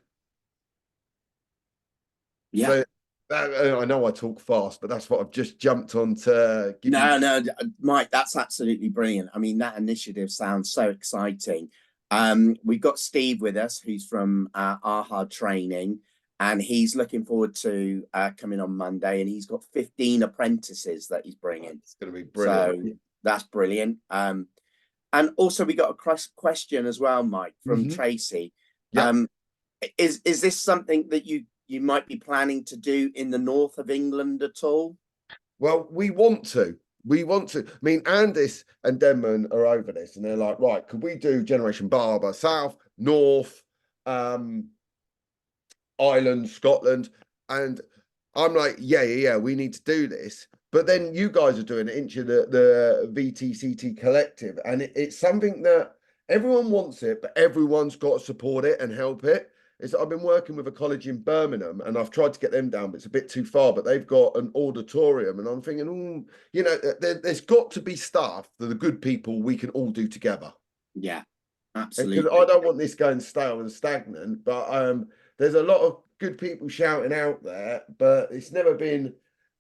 Yeah. So I know I talk fast, but that's what I've just jumped on to give you. No, Mike, that's absolutely brilliant. I mean, that initiative sounds so exciting. We've got Steve with us, who's from AHA Training, and he's looking forward to coming on Monday, and he's got 15 apprentices that he's bringing. It's going to be brilliant. So that's brilliant. And also we got a question as well, Mike, from Tracy. Yeah. Is this something that you might be planning to do in the north of England at all? Well, we want to. I mean, Andis and Denman are over this, and they're like, right, could we do Generation Barber South, North, Ireland, Scotland? And I'm like, yeah, we need to do this. But then you guys are doing it, ain't you, the VTCT collective, and it's something that everyone wants it, but everyone's got to support it and help it. I've been working with a college in Birmingham, and I've tried to get them down, but it's a bit too far. But they've got an auditorium, and I'm thinking, you know, there's got to be stuff that the good people we can all do together. Yeah, absolutely. Because I don't want this going stale and stagnant, but there's a lot of good people shouting out there, but it's never been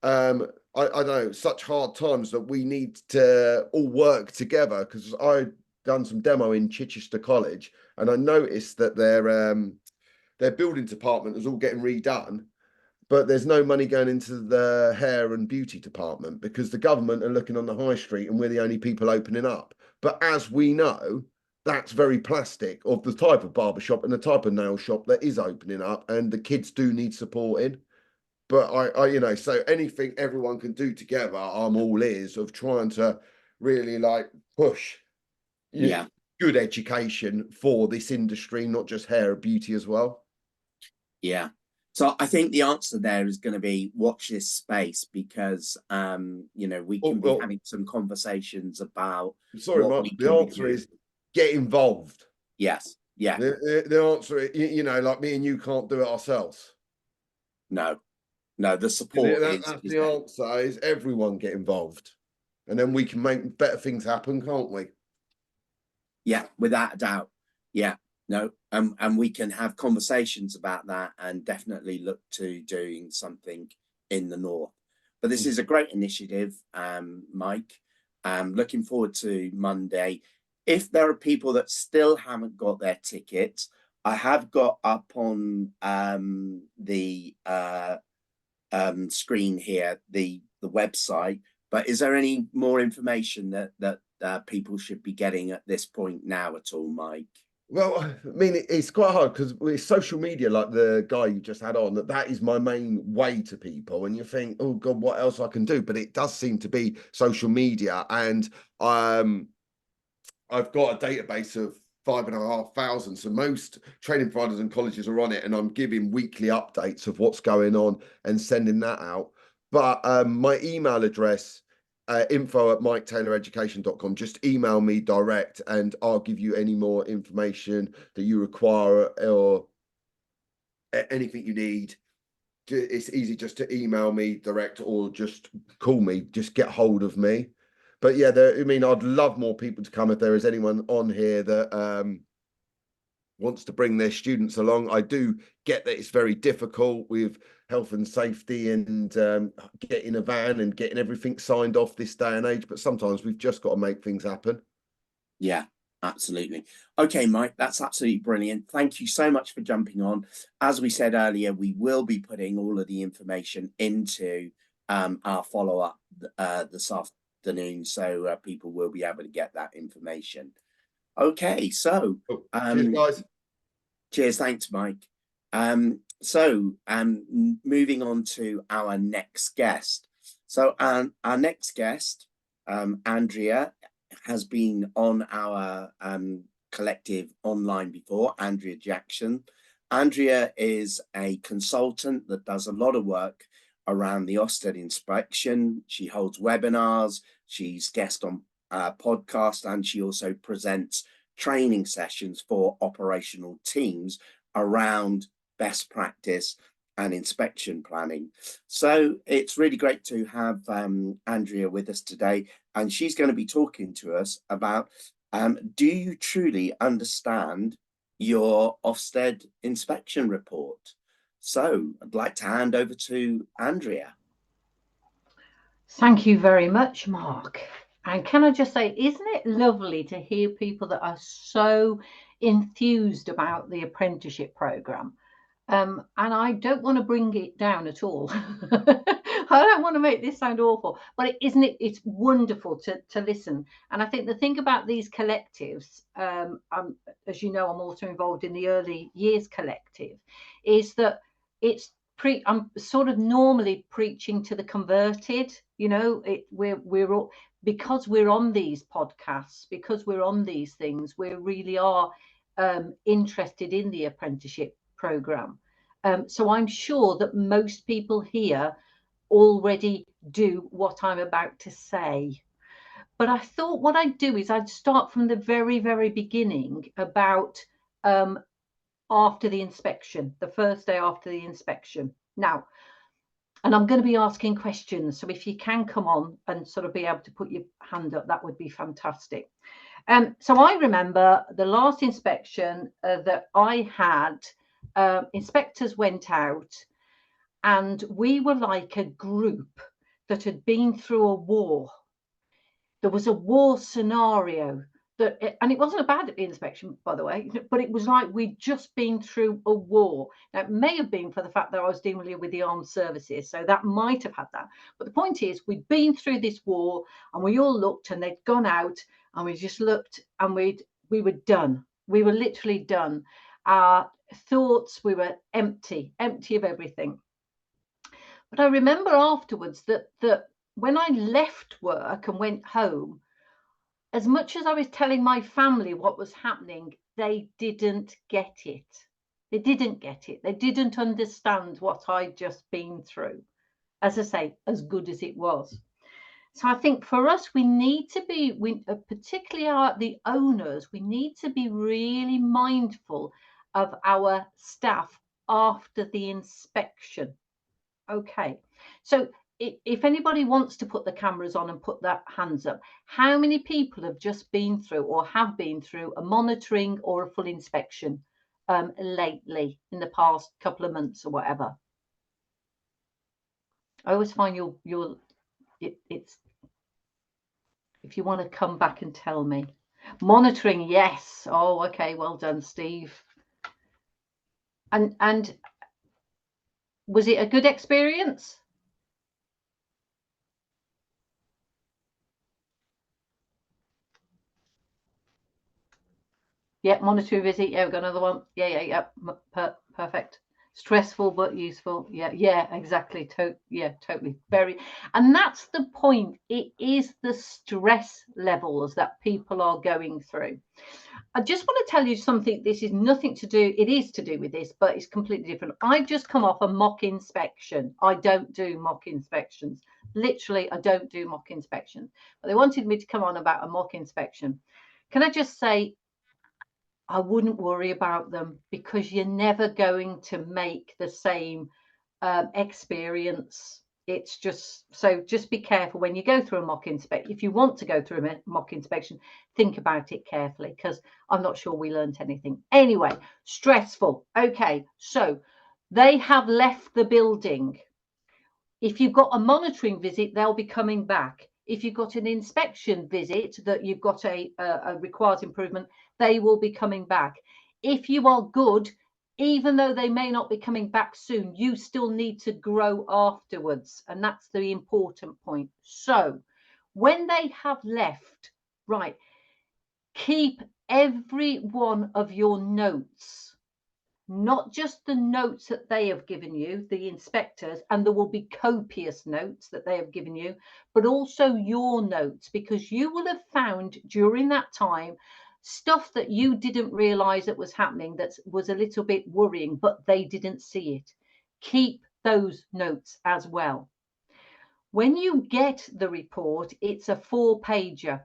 I don't know, such hard times that we need to all work together. Because I done some demo in Chichester College, and I noticed that their building department is all getting redone, but there's no money going into the hair and beauty department because the government are looking on the high street and we're the only people opening up. But as we know, that's very plastic of the type of barbershop and the type of nail shop that is opening up, and the kids do need supporting. But I you know, so anything everyone can do together, I'm all ears of trying to really like push good education for this industry, not just hair and beauty as well. Yeah. So I think the answer there is going to be watch this space, because you know, we can be having some conversations about. Sorry, Mark, the answer is get involved. Yes. Yeah. The answer is, you know, like me and you can't do it ourselves. No, the support that's is the answer is everyone get involved, and then we can make better things happen, can't we? Yeah, without a doubt. Yeah. No, and we can have conversations about that, and definitely look to doing something in the north. But this is a great initiative, Mike. Looking forward to Monday. If there are people that still haven't got their tickets, I have got up on the screen here the website. But is there any more information that people should be getting at this point now at all, Mike? Well, I mean, it's quite hard because with social media, like the guy you just had on, that is my main way to people. And you think, oh God, what else I can do? But it does seem to be social media. And I've got a database of 5,500. So most training providers and colleges are on it. And I'm giving weekly updates of what's going on and sending that out. But my email address, info@miketayloreducation.com. Just email me direct and I'll give you any more information that you require or anything you need. It's easy just to email me direct or just call me, just get hold of me. But yeah, I mean, I'd love more people to come if there is anyone on here that wants to bring their students along. I do get that it's very difficult with health and safety and getting a van and getting everything signed off this day and age, but sometimes we've just got to make things happen. Yeah, absolutely. Okay, Mike, that's absolutely brilliant. Thank you so much for jumping on. As we said earlier, we will be putting all of the information into our follow-up this afternoon, so people will be able to get that information. Okay, so cheers, guys. Cheers, thanks, Mike. So moving on to our next guest. So our next guest, Andrea, has been on our collective online before, Andrea Jackson. Andrea is a consultant that does a lot of work around the Ofsted inspection. She holds webinars, she's guest on podcast, and she also presents training sessions for operational teams around best practice and inspection planning. So it's really great to have Andrea with us today, and she's going to be talking to us about do you truly understand your Ofsted inspection report? So I'd like to hand over to Andrea. Thank you very much, Mark. And can I just say, isn't it lovely to hear people that are so enthused about the apprenticeship programme? And I don't want to bring it down at all. I don't want to make this sound awful, but isn't it? It's wonderful to listen. And I think the thing about these collectives, as you know, I'm also involved in the Early Years Collective, is that I'm sort of normally preaching to the converted. You know, we're all, because we're on these podcasts, because we're on these things, we really are interested in the apprenticeship program. So I'm sure that most people here already do what I'm about to say. But I thought what I'd do is I'd start from the very, very beginning about after the inspection, the first day after the inspection. Now, and I'm going to be asking questions. So if you can come on and sort of be able to put your hand up, that would be fantastic. So I remember the last inspection that I had, inspectors went out and we were like a group that had been through a war. There was a war scenario and it wasn't a bad inspection, by the way, but it was like we'd just been through a war. Now, it may have been for the fact that I was dealing with the armed services, so that might have had that. But the point is, we'd been through this war and we all looked and they'd gone out and we just looked and we were done. We were literally done. Our thoughts, we were empty of everything. But I remember afterwards that when I left work and went home, as much as I was telling my family what was happening, they didn't get it. They didn't get it. They didn't understand what I'd just been through. As I say, as good as it was. So I think for us, we need to be, particularly the owners, we need to be really mindful of our staff after the inspection. Okay, so if anybody wants to put the cameras on and put their hands up, how many people have just been through or have been through a monitoring or a full inspection lately in the past couple of months or whatever? I always find it's if you want to come back and tell me. Monitoring, yes. Oh, okay, well done, Steve. And was it a good experience? Yeah, monitoring visit. Yeah, we've got another one. Yeah. Perfect. Stressful but useful. Yeah, exactly. Totally. Very. And that's the point. It is the stress levels that people are going through. I just want to tell you something. This is nothing to do. It is to do with this, but it's completely different. I've just come off a mock inspection. I don't do mock inspections. Literally, I don't do mock inspections. But they wanted me to come on about a mock inspection. Can I just say, I wouldn't worry about them because you're never going to make the same experience. It's just be careful when you go through a mock inspection. If you want to go through a mock inspection, think about it carefully because I'm not sure we learned anything. Anyway, stressful. Okay, so they have left the building. If you've got a monitoring visit, they'll be coming back. If you've got an inspection visit that you've got a required improvement, they will be coming back. If you are good, even though they may not be coming back soon, you still need to grow afterwards. And that's the important point. So when they have left, right, keep every one of your notes. Not just the notes that they have given you, the inspectors, and there will be copious notes that they have given you, but also your notes, because you will have found during that time stuff that you didn't realize that was happening that was a little bit worrying, but they didn't see it. Keep those notes as well. When you get the report, it's a 4-pager.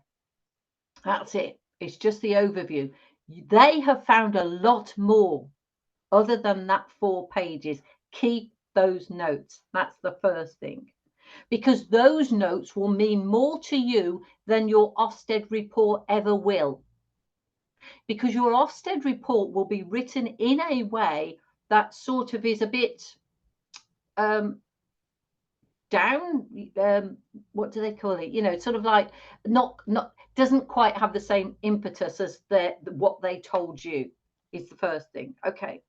That's it. It's just the overview. They have found a lot more. Other than that 4 pages, keep those notes. That's the first thing. Because those notes will mean more to you than your Ofsted report ever will. Because your Ofsted report will be written in a way that sort of is a bit down, what do they call it? You know, sort of like not doesn't quite have the same impetus as what they told you is the first thing. Okay.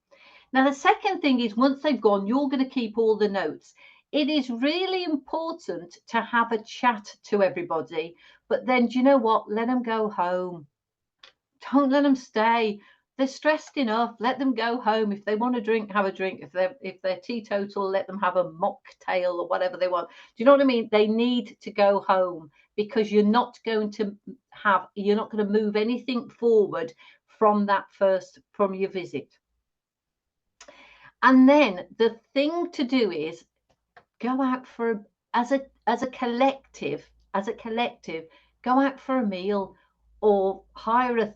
Now, the second thing is once they've gone, you're going to keep all the notes. It is really important to have a chat to everybody, but then do you know what? Let them go home. Don't let them stay. They're stressed enough. Let them go home. If they want a drink, have a drink. If they're teetotal, let them have a mocktail or whatever they want. Do you know what I mean? They need to go home, because you're not going to move anything forward from your visit. And then the thing to do is go out as a collective, go out for a meal, or hire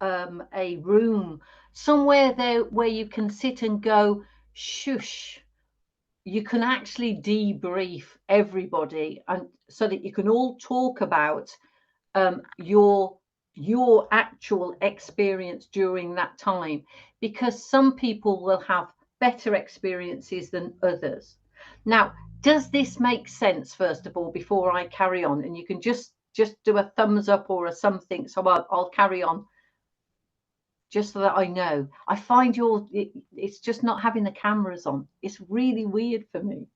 a room somewhere there where you can sit and go, shush. You can actually debrief everybody, and so that you can all talk about your actual experience during that time, because some people will have better experiences than others. Now, does this make sense, first of all, before I carry on? And you can just do a thumbs up or a something, so I'll carry on, just so that I know. I find it's just not having the cameras on. It's really weird for me.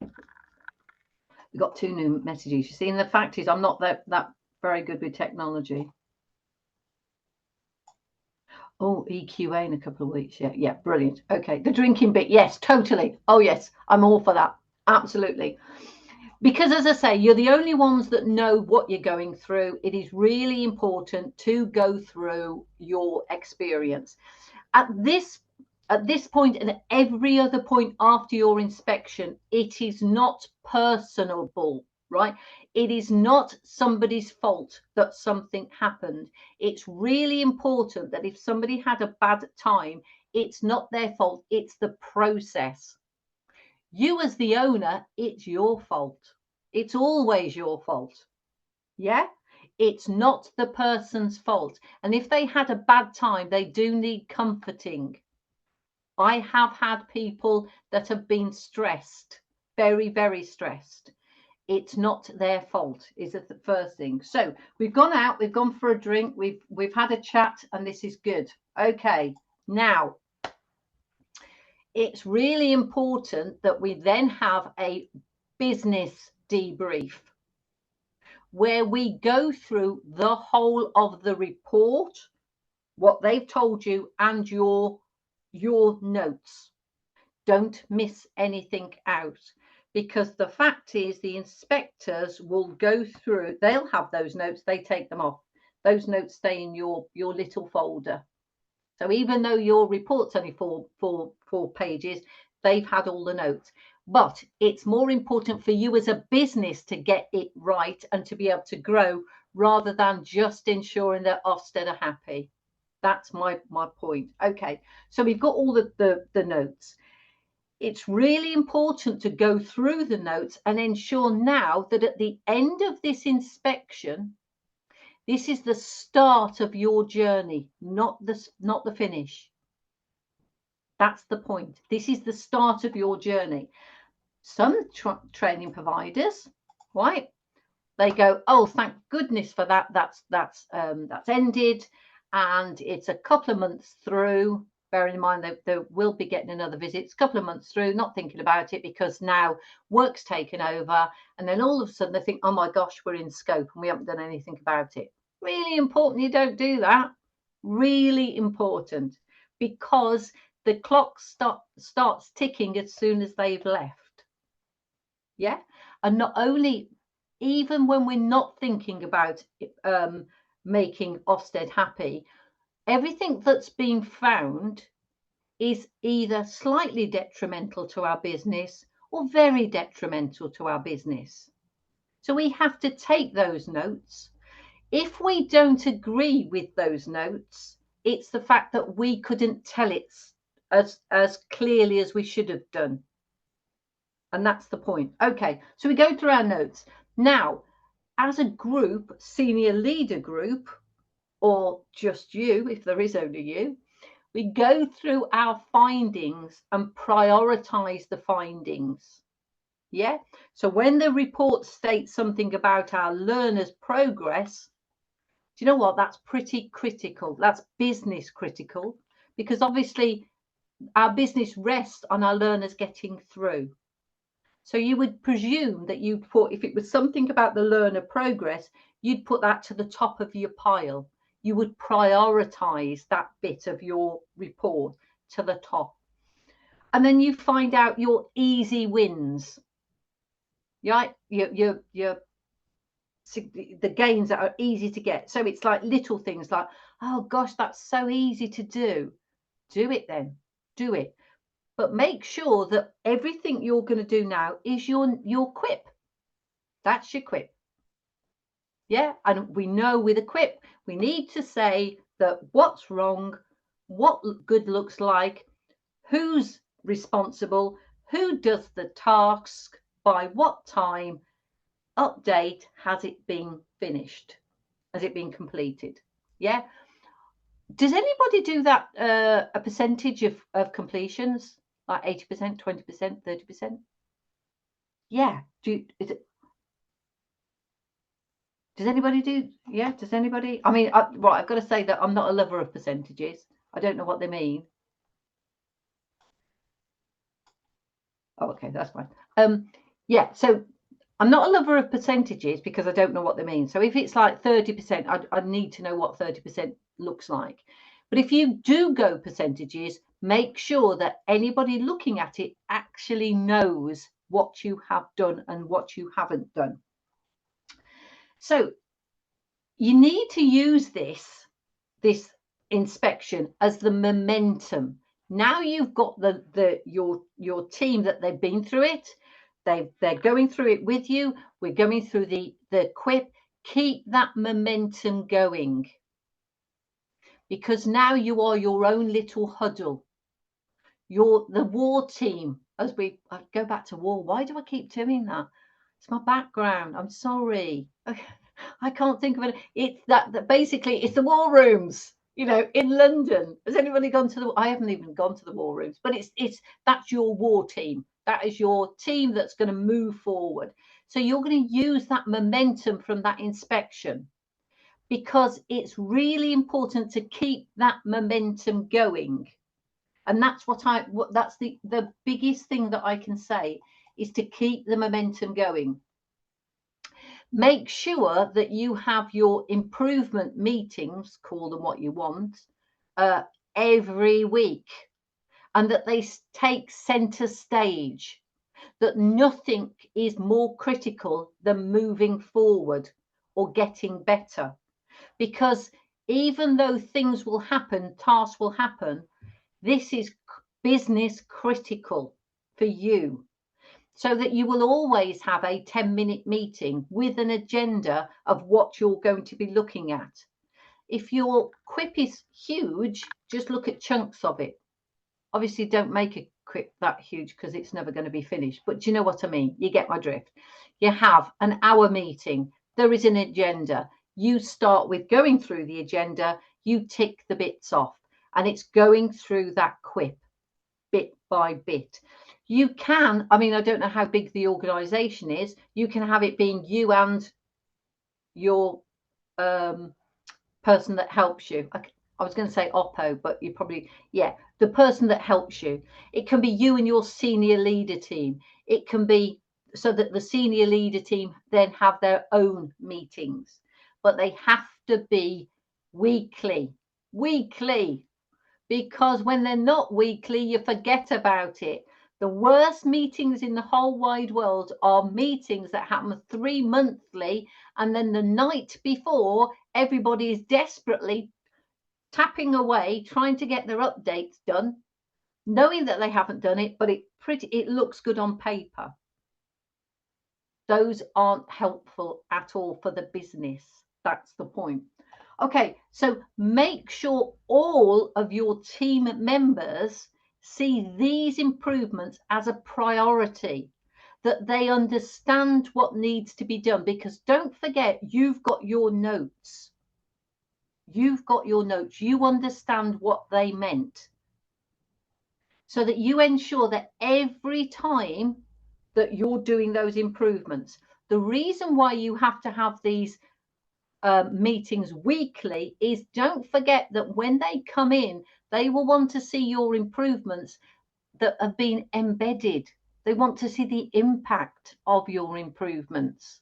We got 2 new messages. You see, and the fact is, I'm not that very good with technology. Oh, EQA in a couple of weeks. Yeah, brilliant. Okay, the drinking bit, yes, totally. Oh yes, I'm all for that. Absolutely. Because as I say, you're the only ones that know what you're going through. It is really important to go through your experience. At this point and at every other point after your inspection, it is not personable, right? It is not somebody's fault that something happened. It's really important that if somebody had a bad time, it's not their fault, it's the process. You as the owner, it's your fault. It's always your fault. Yeah? It's not the person's fault. And if they had a bad time, they do need comforting. I have had people that have been stressed, very, very stressed. It's not their fault, is the first thing. So we've gone out, we've gone for a drink, we've had a chat, and this is good. Okay, now it's really important that we then have a business debrief where we go through the whole of the report, what they've told you, and your notes. Don't miss anything out, because the fact is the inspectors will go through, they'll have those notes, they take them off. Those notes stay in your little folder. So even though your report's only four pages, they've had all the notes. But it's more important for you as a business to get it right and to be able to grow, rather than just ensuring that Ofsted are happy. That's my point. Okay, so we've got all the notes. It's really important to go through the notes and ensure now that at the end of this inspection, this is the start of your journey, not the finish. That's the point. This is the start of your journey. Some training providers, right? They go, oh, thank goodness for that. That's ended, and it's a couple of months through. Bearing in mind they will be getting another visit. It's a couple of months through, not thinking about it because now work's taken over, and then all of a sudden they think, oh my gosh, we're in scope and we haven't done anything about it. Really important you don't do that. Really important, because the clock starts ticking as soon as they've left. Yeah, and not only, even when we're not thinking about making Ofsted happy, everything that's been found is either slightly detrimental to our business or very detrimental to our business. So we have to take those notes. If we don't agree with those notes, it's the fact that we couldn't tell it as clearly as we should have done. And that's the point. Okay, so we go through our notes. Now, as a group, senior leader group, or just you, if there is only you, we go through our findings and prioritize the findings. Yeah, so when the report states something about our learners' progress, you know what? That's pretty critical. That's business critical, because obviously our business rests on our learners getting through. So you would presume that you'd put, if it was something about the learner progress, you'd put that to the top of your pile. You would prioritize that bit of your report to the top. And then you find out your easy wins. Yeah, the gains that are easy to get. So it's like little things like, oh gosh, that's so easy to do. Do it then. Do it. But make sure that everything you're going to do now is your quip. That's your quip. Yeah, and we know with a quip, we need to say that what's wrong, what good looks like, who's responsible, who does the task, by what time, update, has it been finished? Has it been completed? Yeah. Does anybody do that, a percentage of completions, like 80%, 20%, 30%? Yeah. Does anybody do? Yeah. Does anybody? I mean, right, I've got to say that I'm not a lover of percentages. I don't know what they mean. Oh, okay, that's fine. Yeah, so I'm not a lover of percentages because I don't know what they mean. So if it's like 30%, I need to know what 30% looks like. But if you do go percentages, make sure that anybody looking at it actually knows what you have done and what you haven't done. So you need to use this inspection as the momentum. Now you've got your team that they've been through it. They're going through it with you. We're going through the quip. Keep that momentum going, because now you are your own little huddle. You're the war team. As I go back to war. Why do I keep doing that? It's my background. I'm sorry. I can't think of it. It's that basically it's the war rooms. You know, in London. Has anybody gone to the? I haven't even gone to the war rooms, but that's your war team. That is your team that's going to move forward. So you're going to use that momentum from that inspection, because it's really important to keep that momentum going. And that's that's the biggest thing that I can say, is to keep the momentum going. Make sure that you have your improvement meetings, call them what you want, every week, and that they take center stage, that nothing is more critical than moving forward or getting better. Because even though things will happen, tasks will happen, this is business critical for you. So that you will always have a 10-minute meeting with an agenda of what you're going to be looking at. If your quip is huge, just look at chunks of it. Obviously, don't make a quip that huge because it's never going to be finished. But do you know what I mean? You get my drift. You have an hour meeting. There is an agenda. You start with going through the agenda. You tick the bits off. And it's going through that quip bit by bit. You can, I mean, I don't know how big the organization is. You can have it being you and your person that helps you. I was going to say Oppo, but you probably, yeah, the person that helps you. It can be you and your senior leader team. It can be so that the senior leader team then have their own meetings, but they have to be weekly, because when they're not weekly, you forget about it. The worst meetings in the whole wide world are meetings that happen 3 monthly, and then the night before, everybody is desperately tapping away, trying to get their updates done, knowing that they haven't done it, but it looks good on paper. Those aren't helpful at all for the business. That's the point. Okay, so make sure all of your team members see these improvements as a priority, that they understand what needs to be done, because don't forget, you've got your notes. You've got your notes. You understand what they meant, so that you ensure that every time that you're doing those improvements, the reason why you have to have these meetings weekly is don't forget that when they come in, they will want to see your improvements that have been embedded. They want to see the impact of your improvements.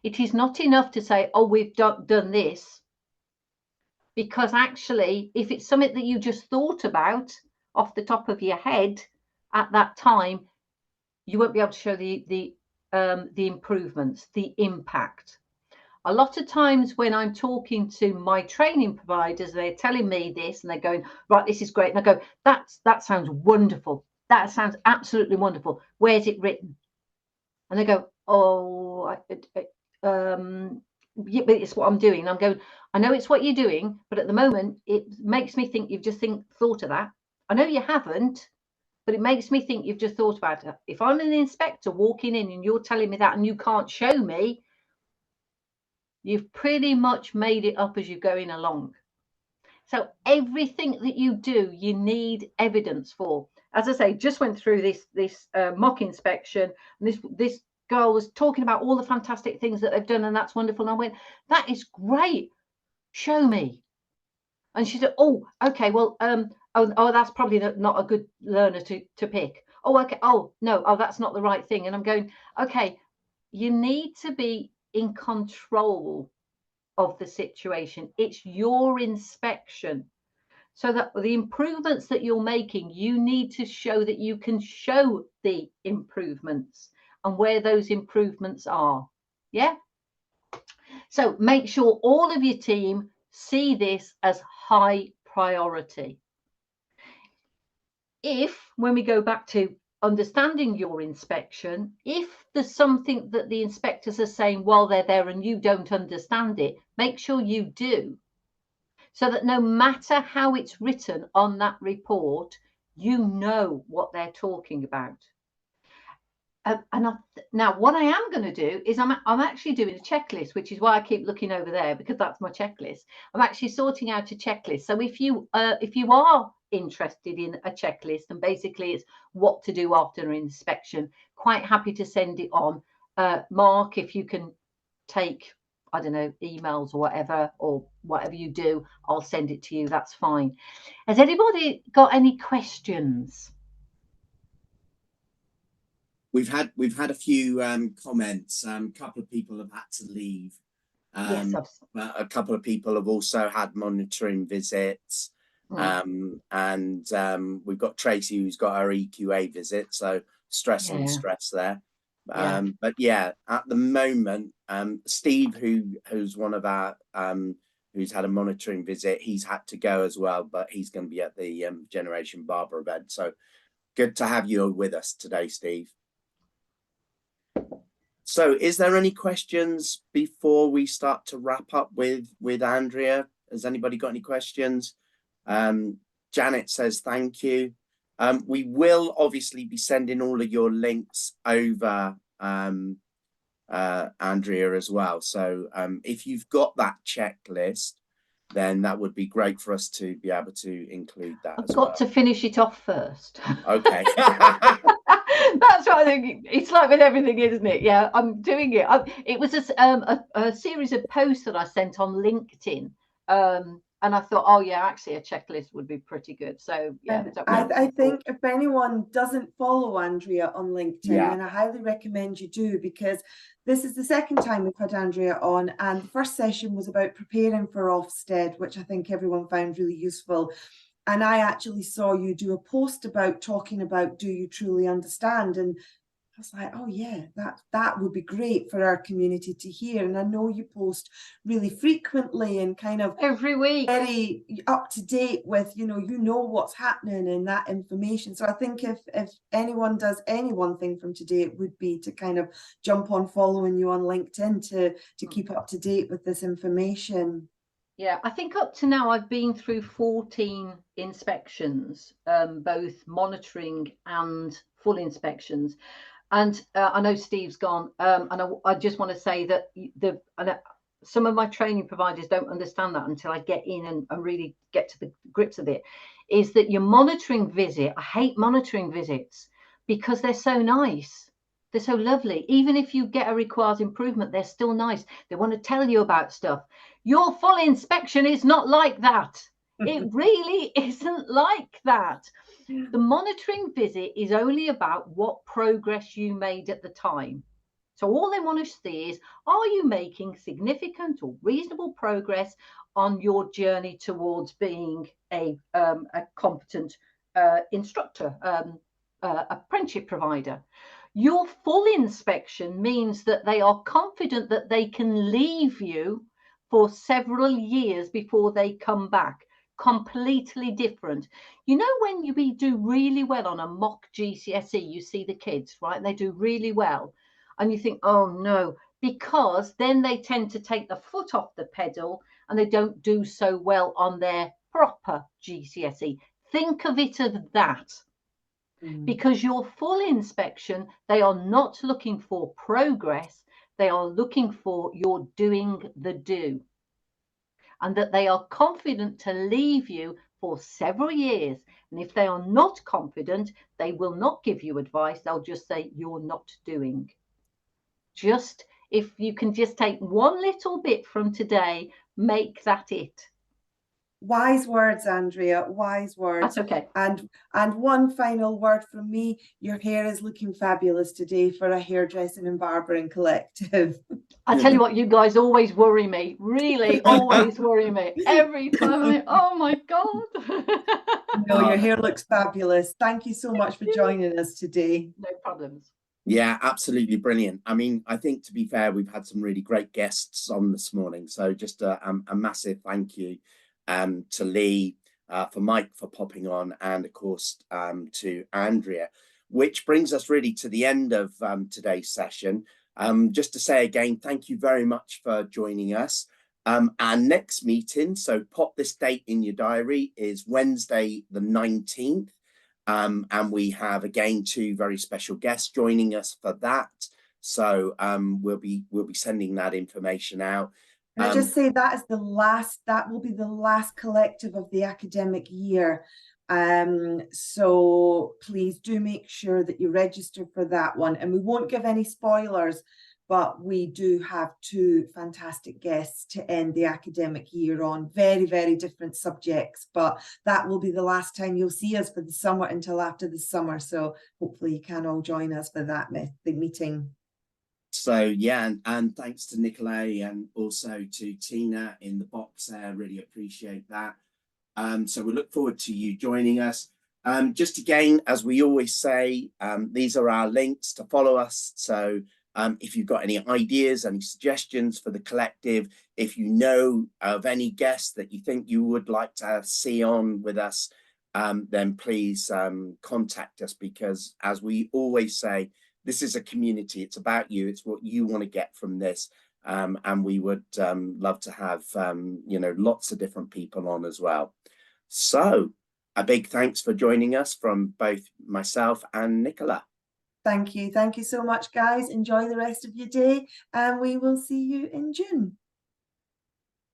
It is not enough to say, oh, we've done this, because actually, if it's something that you just thought about off the top of your head at that time, you won't be able to show the improvements, the impact. A lot of times when I'm talking to my training providers, they're telling me this and they're going, right, this is great. And I go, that sounds wonderful. That sounds absolutely wonderful. Where's it written? And they go, oh, yeah, but it's what I'm doing. And I'm going, I know it's what you're doing, but at the moment, it makes me think you've just thought of that. I know you haven't, but it makes me think you've just thought about it. If I'm an inspector walking in and you're telling me that and you can't show me, you've pretty much made it up as you're going along. So everything that you do, you need evidence for. As I say, just went through this mock inspection, and this girl was talking about all the fantastic things that they've done, and that's wonderful. And I went, that is great. Show me. And she said, oh, okay, well, oh, that's probably not a good learner to pick. Oh, okay. Oh, no. Oh, that's not the right thing. And I'm going, okay, you need to be in control of the situation. It's your inspection. So that the improvements that you're making, you need to show that you can show the improvements and where those improvements are. Yeah. So make sure all of your team see this as high priority. If, when we go back to understanding your inspection, if there's something that the inspectors are saying while they're there and you don't understand it, make sure you do, so that no matter how it's written on that report, you know what they're talking about. Now, what I am going to do is I'm actually doing a checklist, which is why I keep looking over there, because that's my checklist. I'm actually sorting out a checklist. So if you are interested in a checklist, and basically it's what to do after an inspection, quite happy to send it on. Mark, if you can take, I don't know, emails or whatever you do, I'll send it to you. That's fine. Has anybody got any questions? We've had a few comments. A couple of people have had to leave. Yes, but a couple of people have also had monitoring visits. And we've got Tracy, who's got her EQA visit, so stress on stress there. But yeah, at the moment, Steve, who's one of our who's had a monitoring visit, he's had to go as well, but he's going to be at the Generation Barber event. So good to have you with us today, Steve. So is there any questions before we start to wrap up with Andrea? Has anybody got any questions? Janet says thank you. We will obviously be sending all of your links over, Andrea, as well. So if you've got that checklist, then that would be great for us to be able to include that. I've got to finish it off first. Okay. That's what I think. It's like with everything, isn't it? Yeah, I'm doing it. It was a series of posts that I sent on LinkedIn. And I thought, oh yeah, actually a checklist would be pretty good. So yeah, I think if anyone doesn't follow Andrea on LinkedIn, then I highly recommend you do, because this is the second time we've had Andrea on, and the first session was about preparing for Ofsted, which I think everyone found really useful. And I actually saw you do a post about talking about, do you truly understand? And I was like, oh yeah, that would be great for our community to hear. And I know you post really frequently and kind of every week, very up to date with, you know what's happening and that information. So I think if anyone does any one thing from today, it would be to kind of jump on following you on LinkedIn to keep up to date with this information. Yeah, I think up to now I've been through 14 inspections, both monitoring and full inspections. And I know Steve's gone, and I just want to say that some of my training providers don't understand that until I get in and really get to the grips of it, is that your monitoring visit, I hate monitoring visits because they're so nice. They're so lovely. Even if you get a requires improvement, they're still nice. They want to tell you about stuff. Your full inspection is not like that. It really isn't like that. The monitoring visit is only about what progress you made at the time. So all they want to see is, are you making significant or reasonable progress on your journey towards being a competent instructor, apprenticeship provider? Your full inspection means that they are confident that they can leave you for several years before they come back. Completely different. You know, when you do really well on a mock GCSE, you see the kids, right? They do really well. And you think, oh no, because then they tend to take the foot off the pedal and they don't do so well on their proper GCSE. Think of it as that. Because your full inspection, they are not looking for progress, they are looking for your doing the do. And that they are confident to leave you for several years. And if they are not confident, they will not give you advice. They'll just say, you're not doing. Just, if you can just take one little bit from today, make that it. Wise words, Andrea, wise words. That's okay. And one final word from me, your hair is looking fabulous today for a hairdressing and barbering collective. I tell you what, you guys always worry me, really always worry me. Every time I'm like, oh my God. No, your hair looks fabulous. Thank you so much for joining us today. No problems. Yeah, absolutely brilliant. I mean, I think, to be fair, we've had some really great guests on this morning. So just a massive thank you to Lee, for Mike for popping on, and of course to Andrea, which brings us really to the end of today's session. Just to say again, thank you very much for joining us. Our next meeting, so pop this date in your diary, is Wednesday the 19th. And we have again 2 very special guests joining us for that. So we'll be sending that information out. Can I just say that is that will be the last collective of the academic year. So please do make sure that you register for that one. And we won't give any spoilers, but we do have 2 fantastic guests to end the academic year on. Very, very different subjects, but that will be the last time you'll see us for the summer until after the summer. So hopefully you can all join us for that meeting. So yeah, and thanks to Nicolai and also to Tina in the box there, really appreciate that. So we look forward to you joining us. Just again, as we always say, these are our links to follow us. So if you've got any ideas, any suggestions for the collective, if you know of any guests that you think you would like to see on with us, then please contact us, because as we always say, this is a community. It's about you. It's what you want to get from this. And we would love to have, you know, lots of different people on as well. So a big thanks for joining us from both myself and Nicola. Thank you. Thank you so much, guys. Enjoy the rest of your day, and we will see you in June.